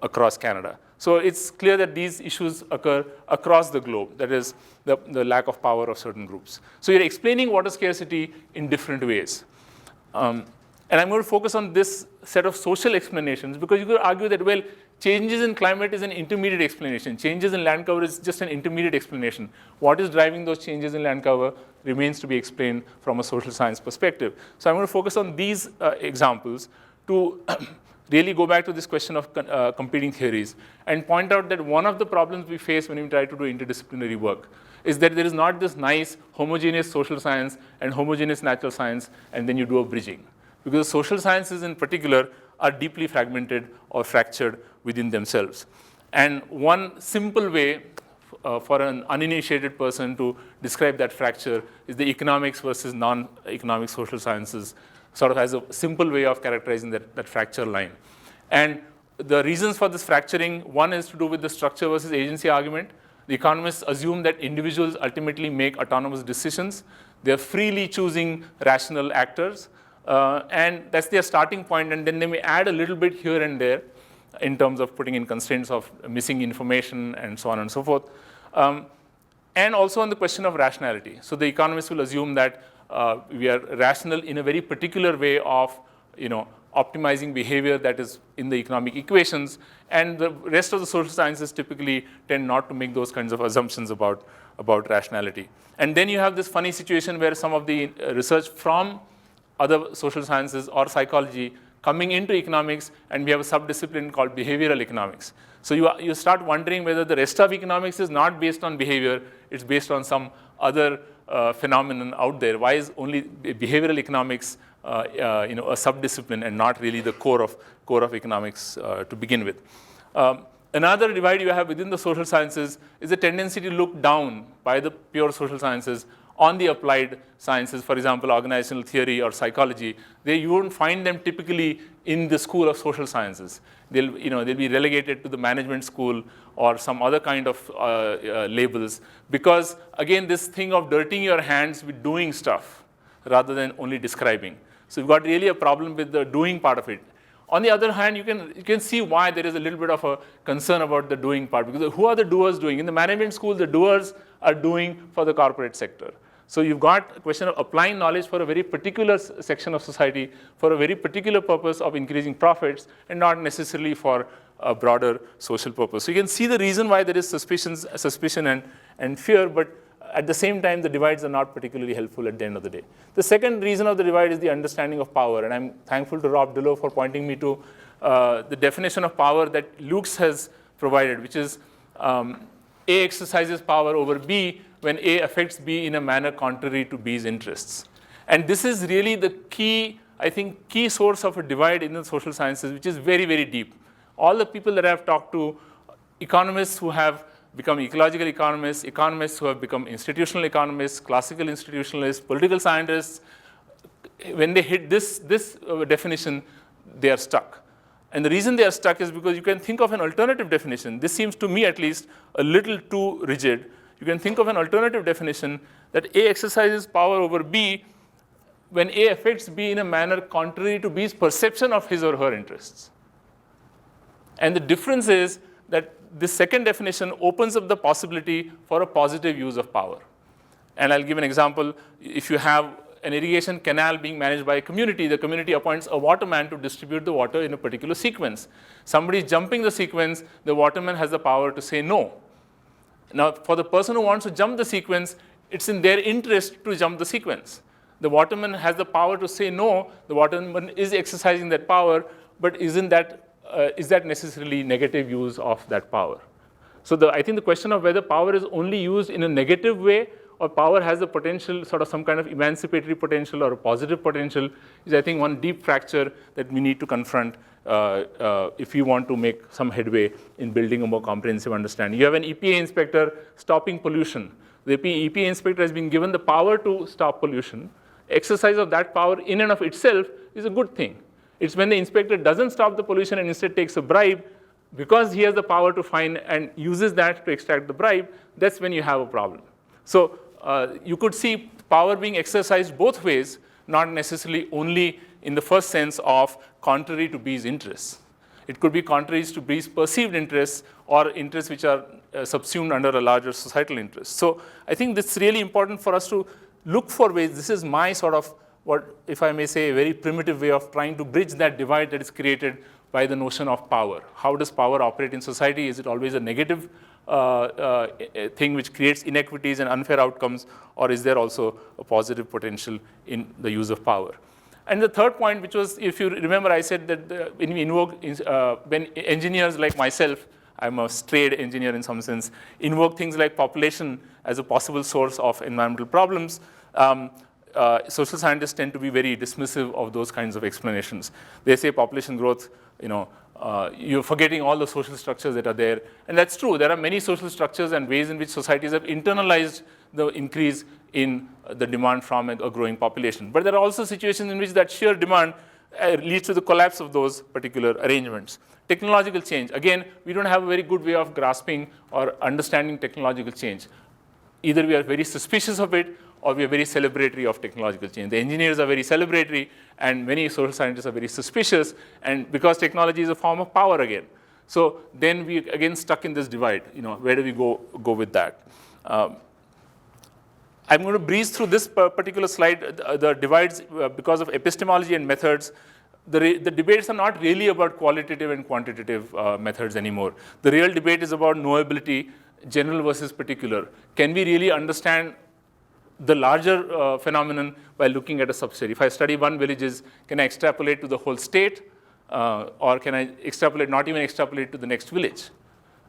across Canada. So it's clear that these issues occur across the globe, that is the lack of power of certain groups. So you're explaining water scarcity in different ways. And I'm going to focus on this set of social explanations, because you could argue that, well, changes in climate is an intermediate explanation. Changes in land cover is just an intermediate explanation. What is driving those changes in land cover remains to be explained from a social science perspective. So I'm going to focus on these examples to really go back to this question of competing theories and point out that one of the problems we face when we try to do interdisciplinary work is that there is not this nice homogeneous social science and homogeneous natural science, and then you do a bridging. Because social sciences in particular are deeply fragmented or fractured within themselves. And one simple way for an uninitiated person to describe that fracture is the economics versus non-economic social sciences, sort of as a simple way of characterizing that fracture line. And the reasons for this fracturing, one is to do with the structure versus agency argument. The economists assume that individuals ultimately make autonomous decisions. They're freely choosing rational actors. And that's their starting point, and then they may add a little bit here and there in terms of putting in constraints of missing information and so on and so forth. And also on the question of rationality. So the economists will assume that we are rational in a very particular way of optimizing behavior that is in the economic equations, and the rest of the social sciences typically tend not to make those kinds of assumptions about rationality. And then you have this funny situation where some of the research from other social sciences or psychology coming into economics, and we have a subdiscipline called behavioral economics. So you start wondering whether the rest of economics is not based on behavior, it's based on some other phenomenon out there. Why is only behavioral economics a subdiscipline and not really the core of economics to begin with? Another divide you have within the social sciences is a tendency to look down by the pure social sciences on the applied sciences, for example, organizational theory or psychology, you won't find them typically in the School of Social Sciences. They'll be relegated to the management school or some other kind of labels, because again, this thing of dirtying your hands with doing stuff rather than only describing. So you've got really a problem with the doing part of it. On the other hand, you can see why there is a little bit of a concern about the doing part, because who are the doers doing? In the management school, the doers are doing for the corporate sector. So you've got a question of applying knowledge for a very particular section of society for a very particular purpose of increasing profits, and not necessarily for a broader social purpose. So you can see the reason why there is suspicion and fear, but at the same time, the divides are not particularly helpful at the end of the day. The second reason of the divide is the understanding of power, and I'm thankful to Rob Dillow for pointing me to the definition of power that Luke's has provided, which is A exercises power over B when A affects B in a manner contrary to B's interests. And this is really the key, I think, key source of a divide in the social sciences, which is very, very deep. All the people that I've talked to, economists who have become ecological economists, economists who have become institutional economists, classical institutionalists, political scientists, when they hit this definition, they are stuck. And the reason they are stuck is because you can think of an alternative definition. This seems to me at least a little too rigid. You can think of an alternative definition that A exercises power over B when A affects B in a manner contrary to B's perception of his or her interests. And the difference is that this second definition opens up the possibility for a positive use of power. And I'll give an example. If you have an irrigation canal being managed by a community, the community appoints a waterman to distribute the water in a particular sequence. Somebody is jumping the sequence, the waterman has the power to say no. Now, for the person who wants to jump the sequence, it's in their interest to jump the sequence. The waterman has the power to say no, the waterman is exercising that power, but is that necessarily negative use of that power? So I think the question of whether power is only used in a negative way or power has the potential, sort of some kind of emancipatory potential or a positive potential, is I think one deep fracture that we need to confront if we want to make some headway in building a more comprehensive understanding. You have an EPA inspector stopping pollution. The EPA inspector has been given the power to stop pollution. Exercise of that power in and of itself is a good thing. It's when the inspector doesn't stop the pollution and instead takes a bribe, because he has the power to fine and uses that to extract the bribe, that's when you have a problem. So you could see power being exercised both ways, not necessarily only in the first sense of contrary to B's interests. It could be contrary to B's perceived interests or interests which are subsumed under a larger societal interest. So I think that's really important for us to look for ways. This is my sort of, what, if I may say, a very primitive way of trying to bridge that divide that is created by the notion of power. How does power operate in society? Is it always a negative thing which creates inequities and unfair outcomes, or is there also a positive potential in the use of power? And the third point, which was, if you remember, I said that when engineers like myself, I'm a strayed engineer in some sense, invoke things like population as a possible source of environmental problems, social scientists tend to be very dismissive of those kinds of explanations. They say population growth, you're forgetting all the social structures that are there. And that's true. There are many social structures and ways in which societies have internalized the increase in the demand from a growing population. But there are also situations in which that sheer demand leads to the collapse of those particular arrangements. Technological change. Again, we don't have a very good way of grasping or understanding technological change. Either we are very suspicious of it, or we are very celebratory of technological change. The engineers are very celebratory, and many social scientists are very suspicious, and because technology is a form of power again. So then we again stuck in this divide. Where do we go with that? I'm going to breeze through this particular slide. The divides, because of epistemology and methods, the debates are not really about qualitative and quantitative methods anymore. The real debate is about knowability, general versus particular. Can we really understand the larger phenomenon by looking at a subset? If I study one village, can I extrapolate to the whole state? Or can I extrapolate, not even extrapolate to the next village?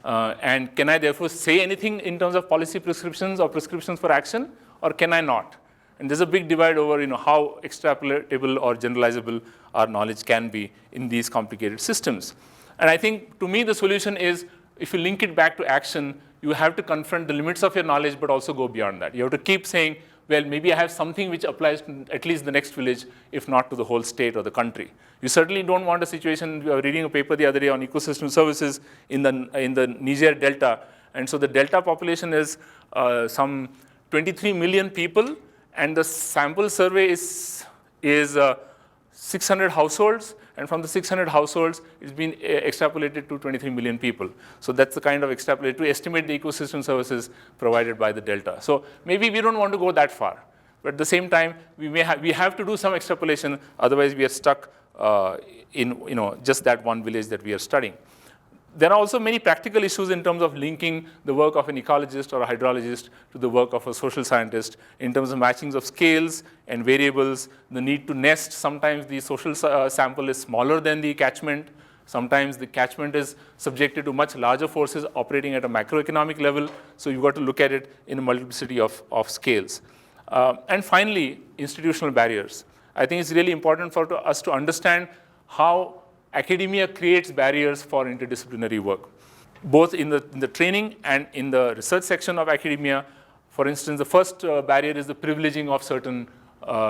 And can I therefore say anything in terms of policy prescriptions or prescriptions for action, or can I not? And there's a big divide over how extrapolatable or generalizable our knowledge can be in these complicated systems. And I think, to me, the solution is, if you link it back to action, you have to confront the limits of your knowledge, but also go beyond that. You have to keep saying, well, maybe I have something which applies to at least the next village, if not to the whole state or the country. You certainly don't want a situation. We were reading a paper the other day on ecosystem services in the Niger Delta. And so the Delta population is some 23 million people, and the sample survey is 600 households, and from the 600 households, it's been extrapolated to 23 million people. So that's the kind of extrapolate to estimate the ecosystem services provided by the delta. So maybe we don't want to go that far, but at the same time, we have to do some extrapolation. Otherwise, we are stuck in just that one village that we are studying. There are also many practical issues in terms of linking the work of an ecologist or a hydrologist to the work of a social scientist in terms of matchings of scales and variables, the need to nest. Sometimes the social sample is smaller than the catchment. Sometimes the catchment is subjected to much larger forces operating at a macroeconomic level. So you've got to look at it in a multiplicity of scales. And finally, institutional barriers. I think it's really important for us to understand how academia creates barriers for interdisciplinary work, both in the training and in the research section of academia. For instance, the first barrier is the privileging of certain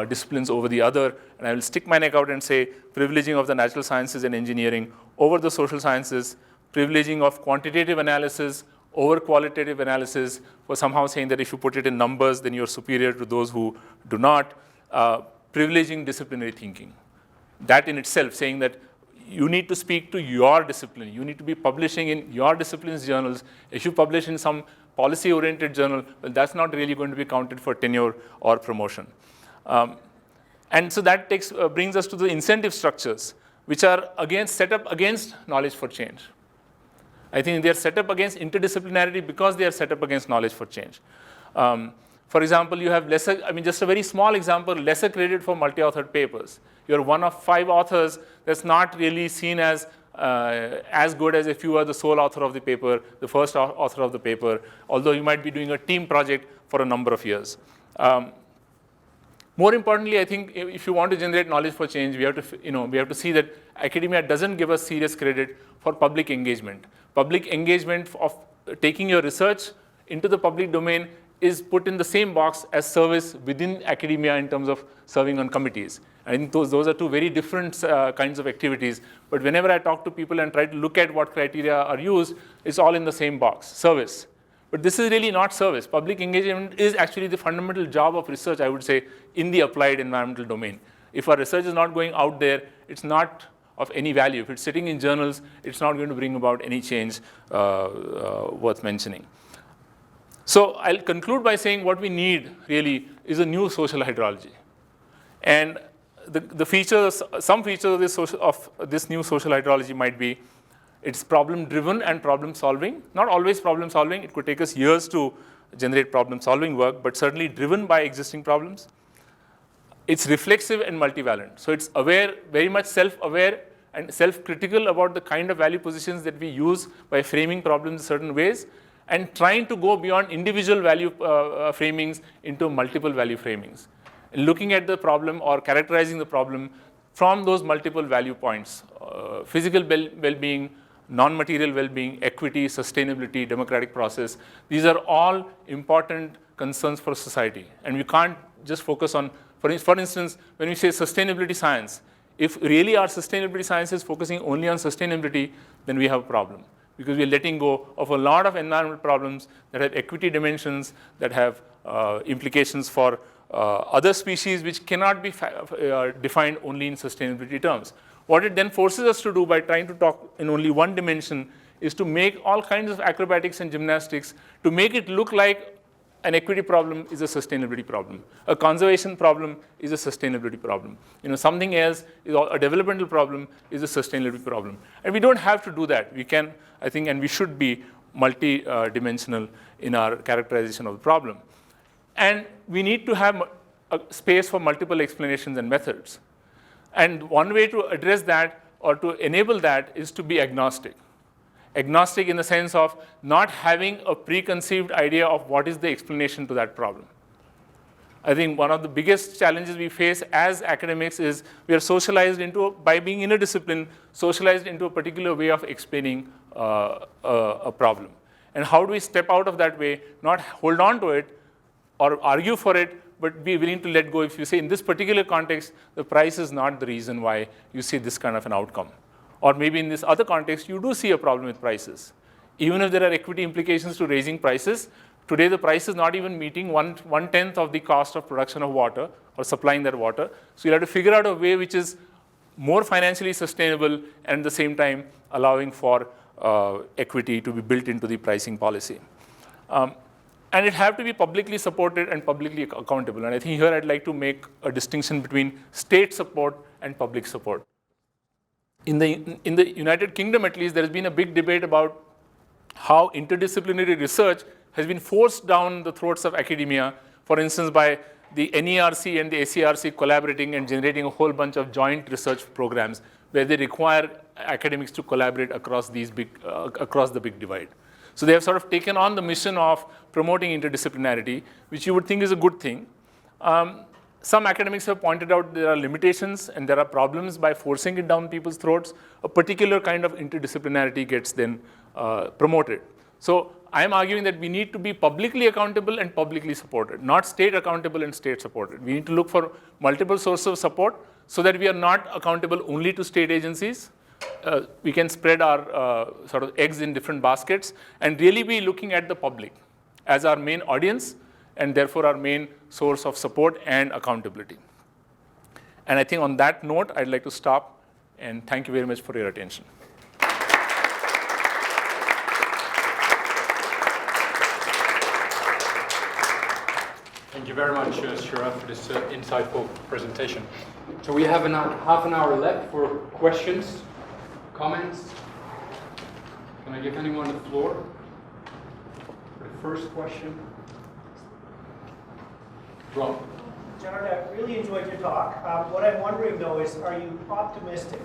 disciplines over the other. And I will stick my neck out and say privileging of the natural sciences and engineering over the social sciences, privileging of quantitative analysis over qualitative analysis, for somehow saying that if you put it in numbers, then you're superior to those who do not, privileging disciplinary thinking. That in itself, saying that you need to speak to your discipline. You need to be publishing in your discipline's journals. If you publish in some policy-oriented journal, well, that's not really going to be counted for tenure or promotion. And so that brings us to the incentive structures, which are set up against knowledge for change. I think they are set up against interdisciplinarity because they are set up against knowledge for change. For example, you have lesser, just a very small example, lesser credit for multi-authored papers. You're one of 5 authors. That's not really seen as good as if you are the sole author of the paper, the first author of the paper, although you might be doing a team project for a number of years. More importantly, I think if you want to generate knowledge for change, we have to see that academia doesn't give us serious credit for public engagement. Public engagement of taking your research into the public domain is put in the same box as service within academia in terms of serving on committees. I think those are two very different kinds of activities. But whenever I talk to people and try to look at what criteria are used, it's all in the same box, service. But this is really not service. Public engagement is actually the fundamental job of research, I would say, in the applied environmental domain. If our research is not going out there, it's not of any value. If it's sitting in journals, it's not going to bring about any change worth mentioning. So I'll conclude by saying what we need really is a new social hydrology. And some features of this new social hydrology might be it's problem-driven and problem-solving. Not always problem-solving. It could take us years to generate problem-solving work, but certainly driven by existing problems. It's reflexive and multivalent. So it's aware, very much self-aware and self-critical about the kind of value positions that we use by framing problems in certain ways, and trying to go beyond individual value framings into multiple value framings. Looking at the problem or characterizing the problem from those multiple value points, physical well-being, non-material well-being, equity, sustainability, democratic process. These are all important concerns for society. And we can't just focus on, for instance, when we say sustainability science, if really our sustainability science is focusing only on sustainability, then we have a problem. Because we're letting go of a lot of environmental problems that have equity dimensions, that have implications for other species which cannot be defined only in sustainability terms. What it then forces us to do by trying to talk in only one dimension is to make all kinds of acrobatics and gymnastics to make it look like an equity problem is a sustainability problem. A conservation problem is a sustainability problem. Something else is a developmental problem is a sustainability problem. And we don't have to do that. We can, I think, and we should be multi-dimensional in our characterization of the problem. And we need to have a space for multiple explanations and methods. And one way to address that or to enable that is to be agnostic. Agnostic in the sense of not having a preconceived idea of what is the explanation to that problem. I think one of the biggest challenges we face as academics is we are socialized into, by being in a discipline, socialized into a particular way of explaining a problem. And how do we step out of that way, not hold on to it or argue for it, but be willing to let go if you say in this particular context, the price is not the reason why you see this kind of an outcome. Or maybe in this other context, you do see a problem with prices. Even if there are equity implications to raising prices, today the price is not even meeting one-tenth of the cost of production of water or supplying that water. So you have to figure out a way which is more financially sustainable and at the same time allowing for equity to be built into the pricing policy. And it have to be publicly supported and publicly accountable. And I think here I'd like to make a distinction between state support and public support. In the United Kingdom, at least, there has been a big debate about how interdisciplinary research has been forced down the throats of academia, for instance, by the NERC and the ACRC collaborating and generating a whole bunch of joint research programs where they require academics to collaborate across the big divide. So they have sort of taken on the mission of promoting interdisciplinarity, which you would think is a good thing. Some academics have pointed out there are limitations and there are problems by forcing it down people's throats. A particular kind of interdisciplinarity gets then promoted. So I'm arguing that we need to be publicly accountable and publicly supported, not state accountable and state supported. We need to look for multiple sources of support so that we are not accountable only to state agencies. We can spread our sort of eggs in different baskets and really be looking at the public as our main audience and therefore our main source of support and accountability. And I think on that note, I'd like to stop and thank you very much for your attention. Thank you very much, Sharad, for this insightful presentation. So we have half an hour left for questions, comments. Can I give anyone the floor for the first question? Rob. John, I really enjoyed your talk. What I'm wondering, though, is are you optimistic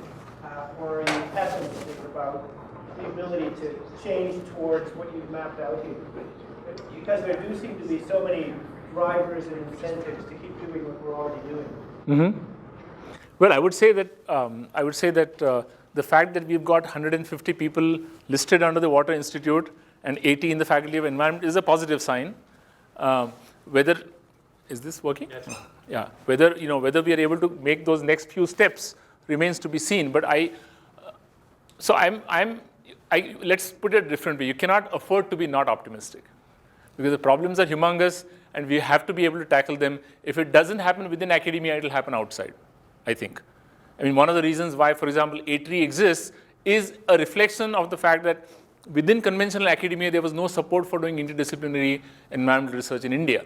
or are you pessimistic about the ability to change towards what you've mapped out here? Because there do seem to be so many drivers and incentives to keep doing what we're already doing. Mm-hmm. Well, I would say that the fact that we've got 150 people listed under the Water Institute and 80 in the Faculty of Environment is a positive sign. Whether is this working? Yes. Yeah. Whether we are able to make those next few steps remains to be seen. But let's put it differently. You cannot afford to be not optimistic because the problems are humongous and we have to be able to tackle them. If it doesn't happen within academia, it will happen outside, I think. I mean, one of the reasons why, for example, A3 exists is a reflection of the fact that within conventional academia, there was no support for doing interdisciplinary environmental research in India.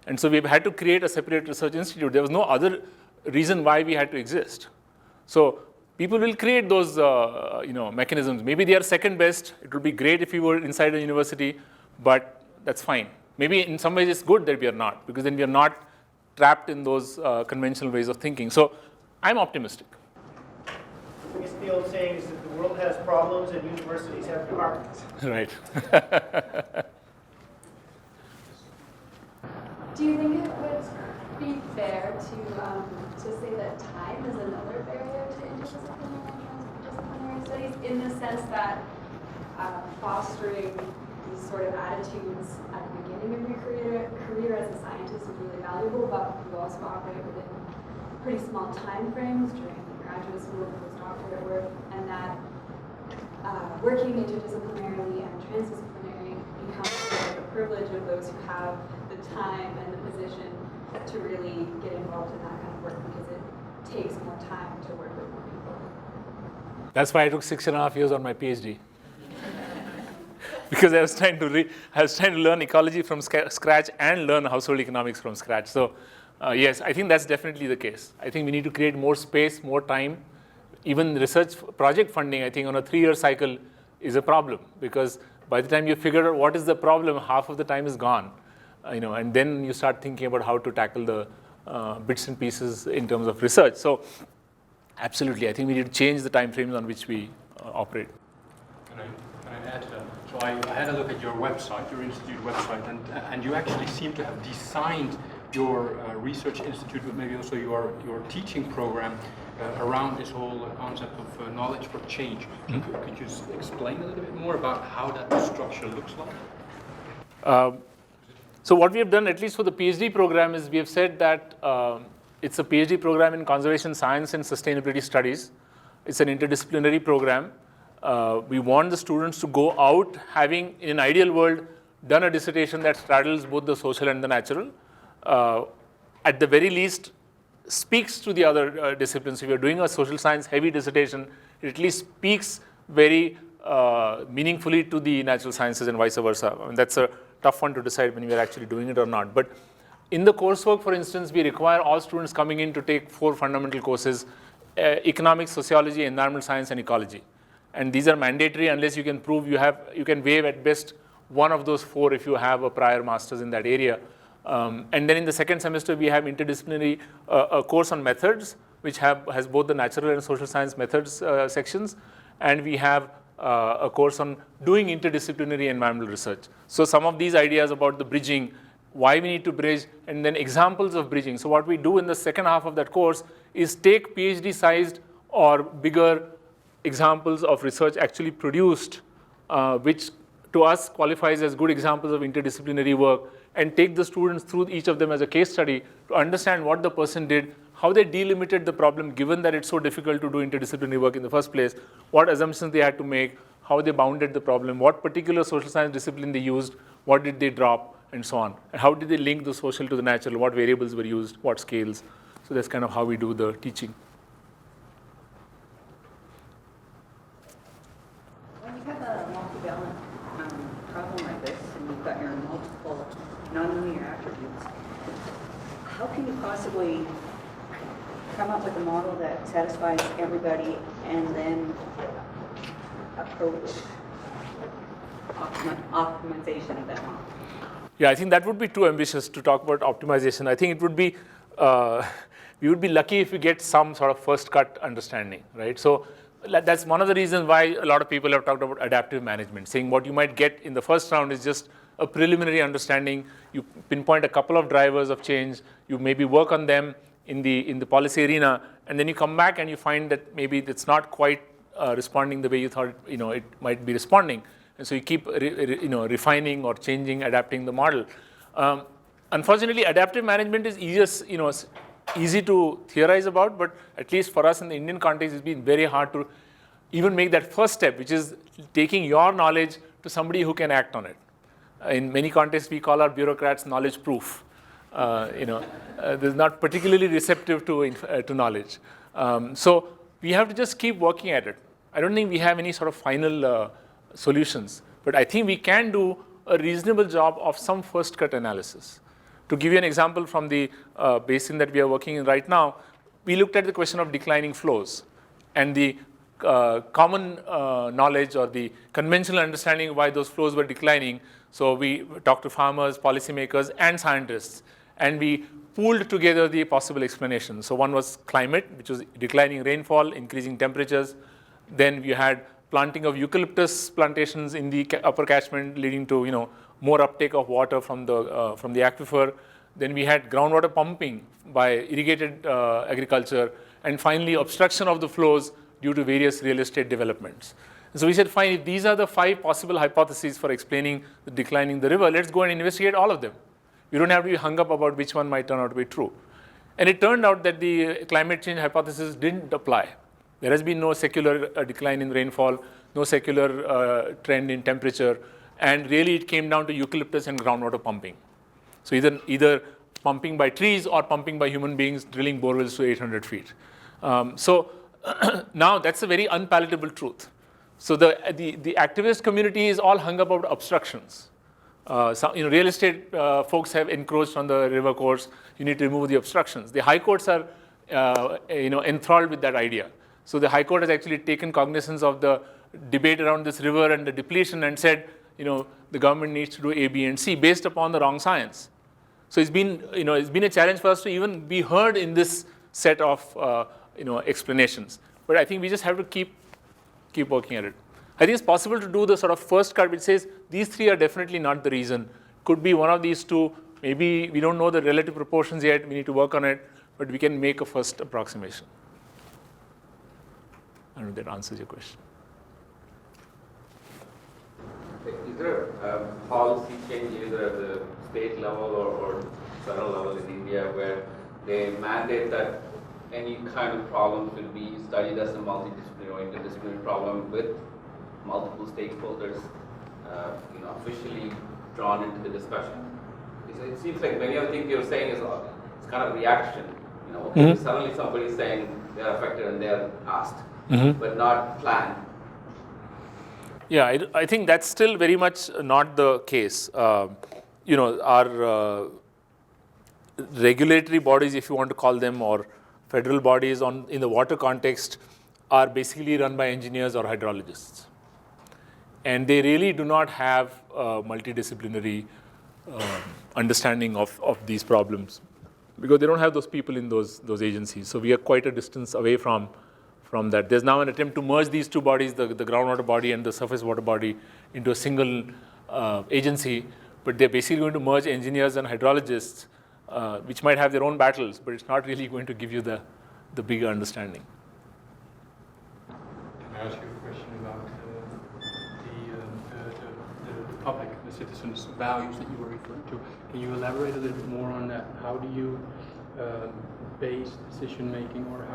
And so we've had to create a separate research institute. There was no other reason why we had to exist. So people will create those mechanisms. Maybe they are second best. It would be great if we were inside a university, but that's fine. Maybe in some ways it's good that we are not, because then we are not trapped in those conventional ways of thinking. So I'm optimistic. I guess the old saying is that the world has problems and universities have departments. Right. Do you think it would be fair to say that time is another barrier to interdisciplinary and transdisciplinary studies, in the sense that fostering these sort of attitudes at the beginning of your career as a scientist is really valuable, but you also operate within pretty small time frames during graduate school and postdoctorate work, and that working interdisciplinarily and transdisciplinary becomes sort of the privilege of those who have the time and the position to really get involved in that kind of work, because it takes more time to work with more people. That's why I took 6.5 years on my PhD. Because I was trying to learn ecology from scratch and learn household economics from scratch. So yes, I think that's definitely the case. I think we need to create more space, more time. Even research project funding, I think on a 3-year cycle is a problem, because by the time you figure out what is the problem, half of the time is gone. And then you start thinking about how to tackle the bits and pieces in terms of research. So absolutely, I think we need to change the time frames on which we operate. Can I add to that? So I had a look at your website, your institute website, and you actually seem to have designed your research institute, but maybe also your teaching program around this whole concept of knowledge for change. Mm-hmm. Could you explain a little bit more about how that structure looks like? So what we have done, at least for the PhD program, is we have said that it's a PhD program in conservation science and sustainability studies. It's an interdisciplinary program. We want the students to go out having, in an ideal world, done a dissertation that straddles both the social and the natural. At the very least, speaks to the other disciplines. If you're doing a social science heavy dissertation, it at least speaks very meaningfully to the natural sciences and vice versa. I mean, that's a tough one to decide when we are actually doing it or not. But in the coursework, for instance, we require all students coming in to take 4 fundamental courses: economics, sociology, environmental science, and ecology. And these are mandatory unless you can prove you can waive at best one of those 4 if you have a prior master's in that area. And then in the second semester, we have interdisciplinary a course on methods, which has both the natural and social science methods sections. And we have a course on doing interdisciplinary environmental research. So some of these ideas about the bridging, why we need to bridge, and then examples of bridging. So what we do in the second half of that course is take PhD-sized or bigger examples of research actually produced, which to us qualifies as good examples of interdisciplinary work, and take the students through each of them as a case study to understand what the person did, how they delimited the problem given that it's so difficult to do interdisciplinary work in the first place, what assumptions they had to make, how they bounded the problem, what particular social science discipline they used, what did they drop, and so on. And how did they link the social to the natural, what variables were used, what scales. So that's kind of how we do the teaching. When you have a multivalent problem like this, and you've got your multiple nonlinear attributes, how can you possibly come up with a model that satisfies everybody and then approach optimization of that model? Yeah, I think that would be too ambitious to talk about optimization. I think it would be, we would be lucky if we get some sort of first cut understanding, right? So that's one of the reasons why a lot of people have talked about adaptive management, saying what you might get in the first round is just a preliminary understanding. You pinpoint a couple of drivers of change, you maybe work on them in the policy arena, and then you come back and you find that maybe it's not quite responding the way you thought it might be responding. And so you keep refining or changing, adapting the model. Unfortunately, adaptive management is easy to theorize about, but at least for us in the Indian context, it's been very hard to even make that first step, which is taking your knowledge to somebody who can act on it. In many contexts, we call our bureaucrats knowledge proof. They're not particularly receptive to knowledge. So we have to just keep working at it. I don't think we have any sort of final solutions, but I think we can do a reasonable job of some first cut analysis. To give you an example from the basin that we are working in right now, we looked at the question of declining flows and the common knowledge or the conventional understanding of why those flows were declining. So we talked to farmers, policymakers, and scientists, and we pooled together the possible explanations. So one was climate, which was declining rainfall, increasing temperatures. Then we had planting of eucalyptus plantations in the upper catchment, leading to more uptake of water from the aquifer. Then we had groundwater pumping by irrigated agriculture, and finally obstruction of the flows due to various real estate developments. And so we said, fine, if these are the 5 possible hypotheses for explaining the declining the river, let's go and investigate all of them. You don't have to be hung up about which one might turn out to be true. And it turned out that the climate change hypothesis didn't apply. There has been no secular decline in rainfall, no secular trend in temperature, and really it came down to eucalyptus and groundwater pumping. So either pumping by trees or pumping by human beings drilling borewells to 800 feet. So now that's a very unpalatable truth. So the activist community is all hung up about obstructions. Real estate folks have encroached on the river course. You need to remove the obstructions. The high courts are enthralled with that idea. So the High Court has actually taken cognizance of the debate around this river and the depletion and said, the government needs to do A, B, and C based upon the wrong science. So it's been a challenge for us to even be heard in this set of explanations. But I think we just have to keep working at it. I think it's possible to do the sort of first cut which says these 3 are definitely not the reason. Could be one of these 2. Maybe we don't know the relative proportions yet. We need to work on it, but we can make a first approximation. I don't know if that answers your question. Is there a policy change either at the state level or federal level in India where they mandate that any kind of problem should be studied as a multidisciplinary or interdisciplinary problem with multiple stakeholders, officially drawn into the discussion. It seems like many of the things you're saying is it's kind of reaction. Suddenly somebody's saying they're affected and they're asked, but not planned. Yeah, I think that's still very much not the case. Our regulatory bodies, if you want to call them, or federal bodies in the water context are basically run by engineers or hydrologists. And they really do not have a multidisciplinary understanding of these problems because they don't have those people in those agencies. So we are quite a distance away from that. There's now an attempt to merge these two bodies, the groundwater body and the surface water body, into a single agency, but they're basically going to merge engineers and hydrologists, which might have their own battles, but it's not really going to give you the bigger understanding. Can I ask you a question about the public, the citizens' values that you were referring to? Can you elaborate a little bit more on that? How do you base decision making, or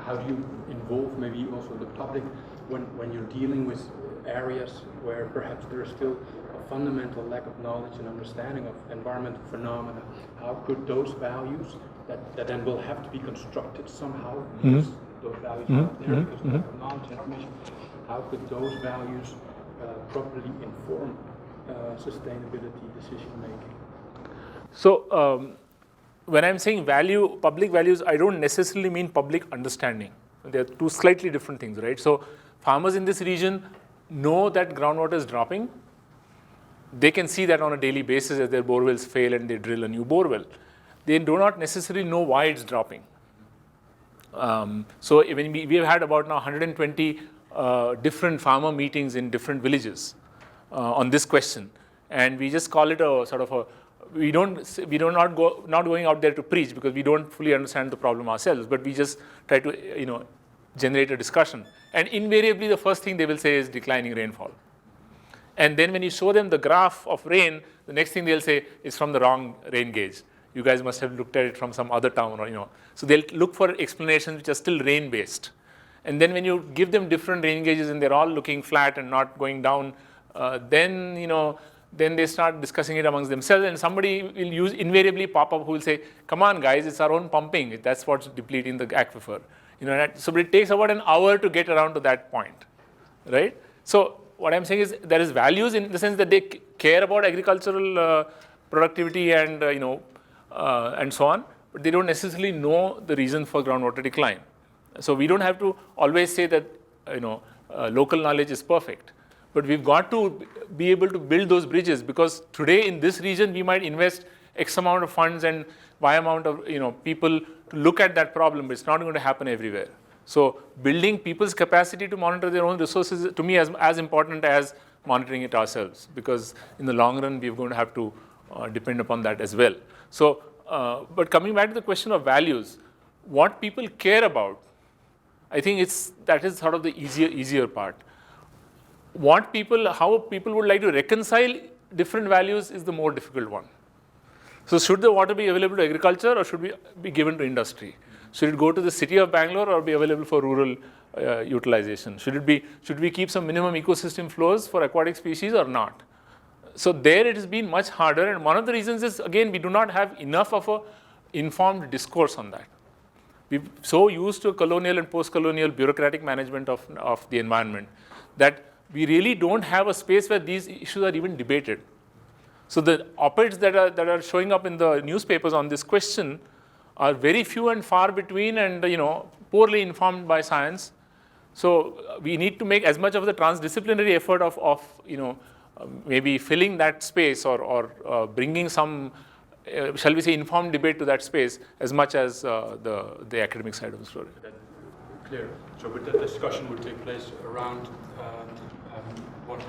how do you involve maybe also the public when you're dealing with areas where perhaps there is still a fundamental lack of knowledge and understanding of environmental phenomena? How could those values that then will have to be constructed somehow, because those values are not there because of lack of knowledge and information, how could those values properly inform sustainability decision making? So when I'm saying public values, I don't necessarily mean public understanding. They are two slightly different things, right? So farmers in this region know that groundwater is dropping. They can see that on a daily basis as their borewells fail and they drill a new borewell. They do not necessarily know why it's dropping. So when we have had about now 120 different farmer meetings in different villages on this question, and we just call it a sort of a we not going out there to preach because we don't fully understand the problem ourselves, but we just try to generate a discussion. And invariably, the first thing they will say is declining rainfall. And then when you show them the graph of rain, the next thing they'll say is from the wrong rain gauge. You guys must have looked at it from some other town, or So they'll look for explanations which are still rain-based. And then when you give them different rain gauges and they're all looking flat and not going down, then they start discussing it amongst themselves, and somebody will invariably pop up who will say, come on guys, it's our own pumping. That's what's depleting the aquifer. So it takes about an hour to get around to that point, right? So what I'm saying is there is values in the sense that they care about agricultural productivity and, and so on, but they don't necessarily know the reason for groundwater decline. So we don't have to always say that, local knowledge is perfect. But we've got to be able to build those bridges, because today in this region we might invest X amount of funds and Y amount of people to look at that problem, but it's not going to happen everywhere. So building people's capacity to monitor their own resources to me as important as monitoring it ourselves, because in the long run we're going to have to depend upon that as well. So, but coming back to the question of values, what people care about, I think that is sort of the easier part. How people would like to reconcile different values is the more difficult one. So should the water be available to agriculture, or should it be given to industry? Should it go to the city of Bangalore or be available for rural utilization? Should we keep some minimum ecosystem flows for aquatic species or not? So there it has been much harder, and one of the reasons is, again, we do not have enough of a informed discourse on that. We're so used to colonial and post-colonial bureaucratic management of the environment that we really don't have a space where these issues are even debated. So the op-eds that are showing up in the newspapers on this question are very few and far between, and poorly informed by science. So we need to make as much of the transdisciplinary effort of maybe filling that space or bringing some, shall we say, informed debate to that space as much as the academic side of the story. Clear. So but the discussion would take place around what's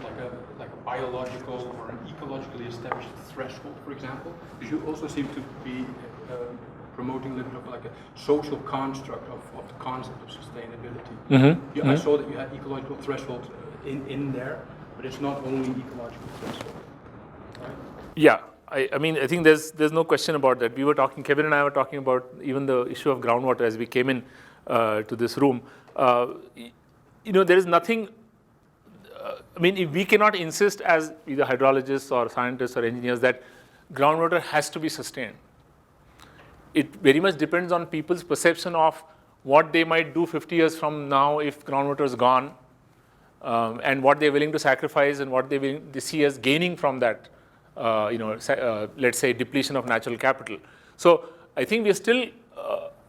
like a biological or an ecologically established threshold, for example. Because you also seem to be promoting a little bit of like a social construct of the concept of sustainability. I saw that you had ecological threshold in there, but it's not only ecological threshold. Yeah, I mean, I think there's no question about that. We were talking, Kevin and I were talking about even the issue of groundwater as we came in to this room. There is nothing, I mean, if we cannot insist as either hydrologists or scientists or engineers that groundwater has to be sustained. It very much depends on people's perception of what they might do 50 years from now if groundwater is gone, and what they're willing to sacrifice and what they see as gaining from that, let's say depletion of natural capital. So I think we still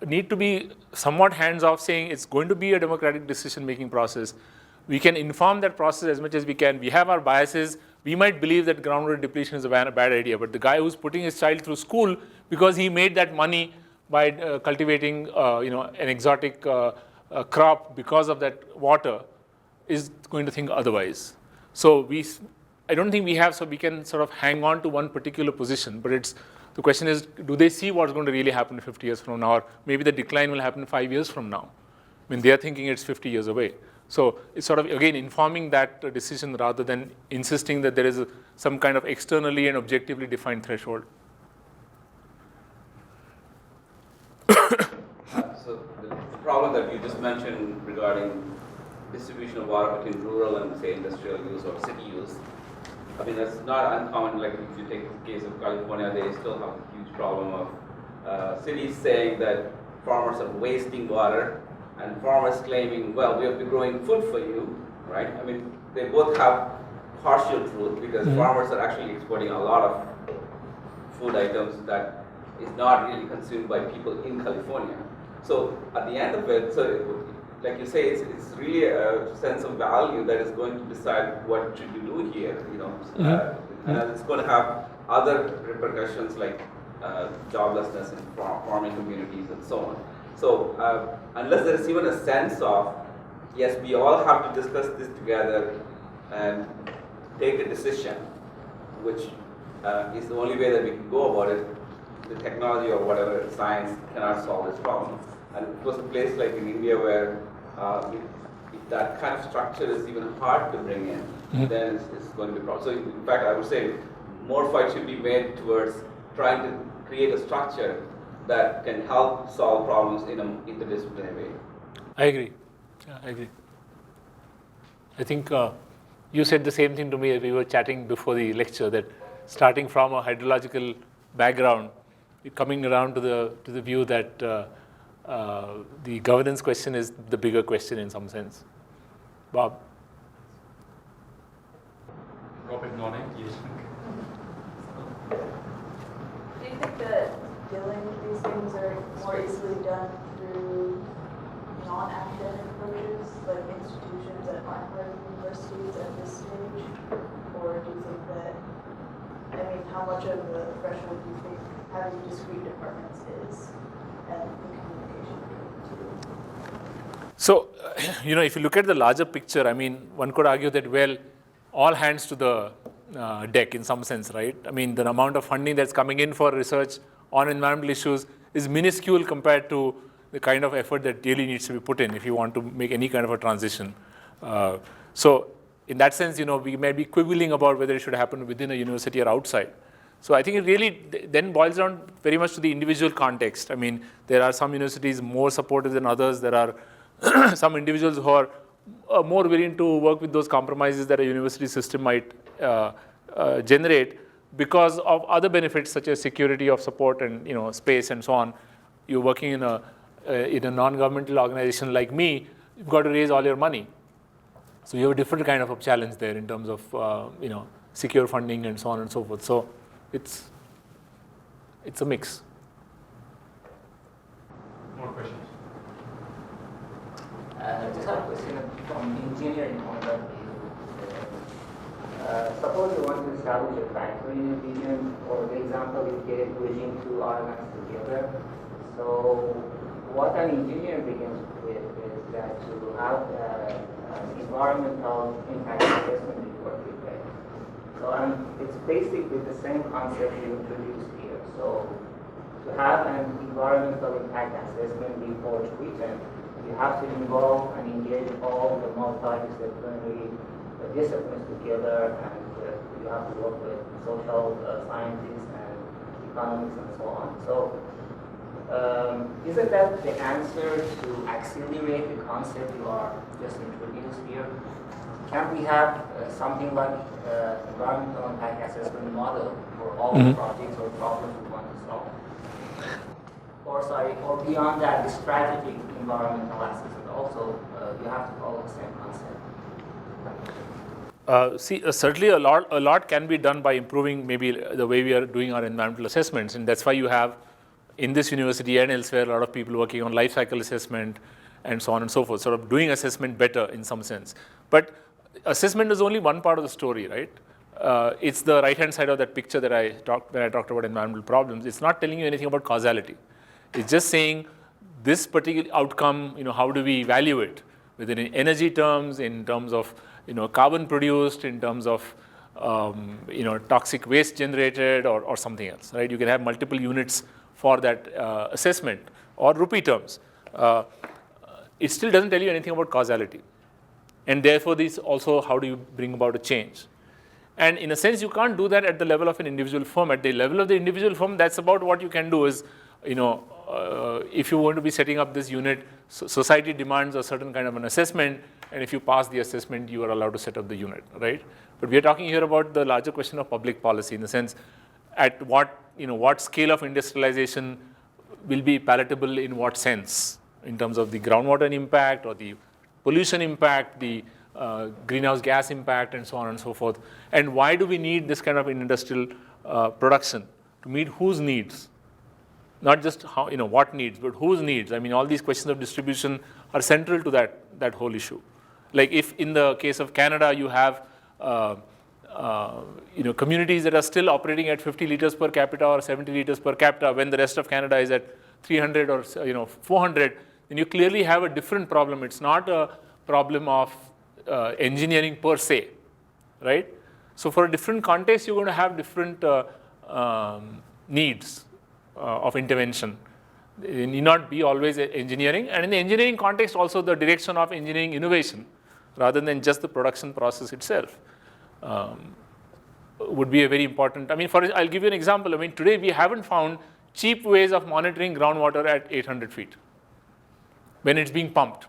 need to be somewhat hands-off, saying it's going to be a democratic decision-making process. We can inform that process as much as we can. We have our biases. We might believe that groundwater depletion is a bad idea, but the guy who's putting his child through school because he made that money by cultivating an exotic crop because of that water is going to think otherwise. So I don't think we have, so we can sort of hang on to one particular position, but the question is, do they see what's going to really happen 50 years from now, or maybe the decline will happen 5 years from now? I mean, they're thinking it's 50 years away. So it's sort of, again, informing that decision rather than insisting that there is some kind of externally and objectively defined threshold. So the problem that you just mentioned regarding distribution of water between rural and, say, industrial use or city use, I mean, that's not uncommon. Like if you take the case of California, they still have a huge problem of cities saying that farmers are wasting water, and farmers claiming, well, we have been growing food for you, right? I mean, they both have partial truth because farmers are actually exporting a lot of food items that is not really consumed by people in California. So at the end of it, so like you say, it's really a sense of value that is going to decide what should you do here, and it's going to have other repercussions like joblessness in farming communities and so on. So unless there is even a sense of, yes, we all have to discuss this together and take a decision, which is the only way that we can go about it, the technology or whatever, science cannot solve this problem. And it was a place like in India where if that kind of structure is even hard to bring in, then it's going to be a problem. So in fact, I would say more fight should be made towards trying to create a structure that can help solve problems in an interdisciplinary way. I agree. Yeah, I agree. I think you said the same thing to me as we were chatting before the lecture, that starting from a hydrological background, coming around to the view that the governance question is the bigger question in some sense. Bob? Robert nodding, yes. Do you think that dealing with these things are more easily done through non-academic approaches, like institutions that aren't part of universities at this stage? Or do you think that, I mean, how much of the threshold do you think having discrete departments is, and the communication between the two? So, if you look at the larger picture, I mean, one could argue that, well, all hands to the deck in some sense, right? I mean, the amount of funding that's coming in for research on environmental issues is minuscule compared to the kind of effort that really needs to be put in if you want to make any kind of a transition. So in that sense, we may be quibbling about whether it should happen within a university or outside. So I think it really then boils down very much to the individual context. I mean, there are some universities more supportive than others. There are some individuals who are more willing to work with those compromises that a university system might generate because of other benefits such as security of support and space and so on. You're working in a non-governmental organization like me, you've got to raise all your money. So you have a different kind of a challenge there in terms of secure funding and so on and so forth. So it's a mix. More questions? I just have a question from the engineering point of view. Suppose you want to establish a factory in a region, or the example you gave, bridging two islands together. So what an engineer begins with is that to have environmental impact assessment before prepared. So it's basically the same concept you introduced here. So to have an environmental impact assessment before treatment, you have to involve and engage all the multidisciplinary disciplines together and you have to work with social scientists and economics and so on. So isn't that the answer to accelerate the concept you are just introduced here? Can't we have something like environmental impact assessment model for all projects or problems we want to solve? Or beyond that, the strategic environmental assessment also, you have to follow the same concept. Certainly a lot can be done by improving maybe the way we are doing our environmental assessments, and that's why you have in this university and elsewhere a lot of people working on life cycle assessment and so on and so forth, sort of doing assessment better in some sense. But assessment is only one part of the story, right? It's the right-hand side of that picture that I talked about environmental problems. It's not telling you anything about causality. It's just saying this particular outcome, how do we value it within energy terms, in terms of carbon produced, in terms of toxic waste generated, or something else, right? You can have multiple units for that assessment, or rupee terms. It still doesn't tell you anything about causality. And therefore, this also, how do you bring about a change? And in a sense, you can't do that at the level of an individual firm. At the level of the individual firm, that's about what you can do is, if you want to be setting up this unit, society demands a certain kind of an assessment, and if you pass the assessment, you are allowed to set up the unit, right? But we are talking here about the larger question of public policy, in the sense, at what scale of industrialization will be palatable in what sense, in terms of the groundwater impact or the pollution impact, the greenhouse gas impact, and so on and so forth. And why do we need this kind of industrial production? To meet whose needs? Not just how, what needs, but whose needs. I mean, all these questions of distribution are central to that whole issue. Like if in the case of Canada, you have communities that are still operating at 50 liters per capita or 70 liters per capita, when the rest of Canada is at 300 or 400, then you clearly have a different problem. It's not a problem of engineering per se, right? So for a different context, you're going to have different needs of intervention. It need not be always engineering, and in the engineering context also the direction of engineering innovation rather than just the production process itself would be a very important. I mean, I'll give you an example. I mean, today we haven't found cheap ways of monitoring groundwater at 800 feet when it's being pumped.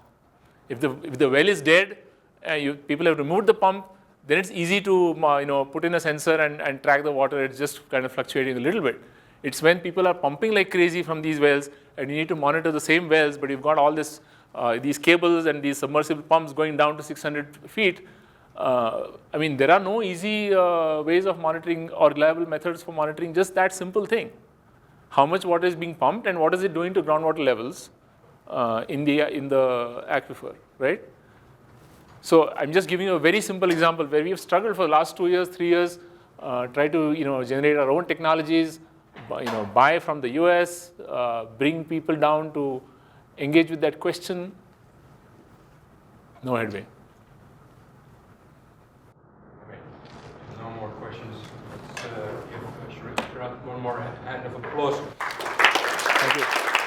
If the well is dead, people have removed the pump, then it's easy to put in a sensor and track the water. It's just kind of fluctuating a little bit. It's when people are pumping like crazy from these wells, and you need to monitor the same wells, but you've got all this these cables and these submersible pumps going down to 600 feet. I mean, there are no easy ways of monitoring or reliable methods for monitoring just that simple thing. How much water is being pumped and what is it doing to groundwater levels in the aquifer, right? So I'm just giving you a very simple example where we have struggled for the last 2 years, 3 years, try to generate our own technologies, buy from the US, bring people down to engage with that question. No headway. No more questions. Let's give Sharachchandra one more hand of applause. Thank you.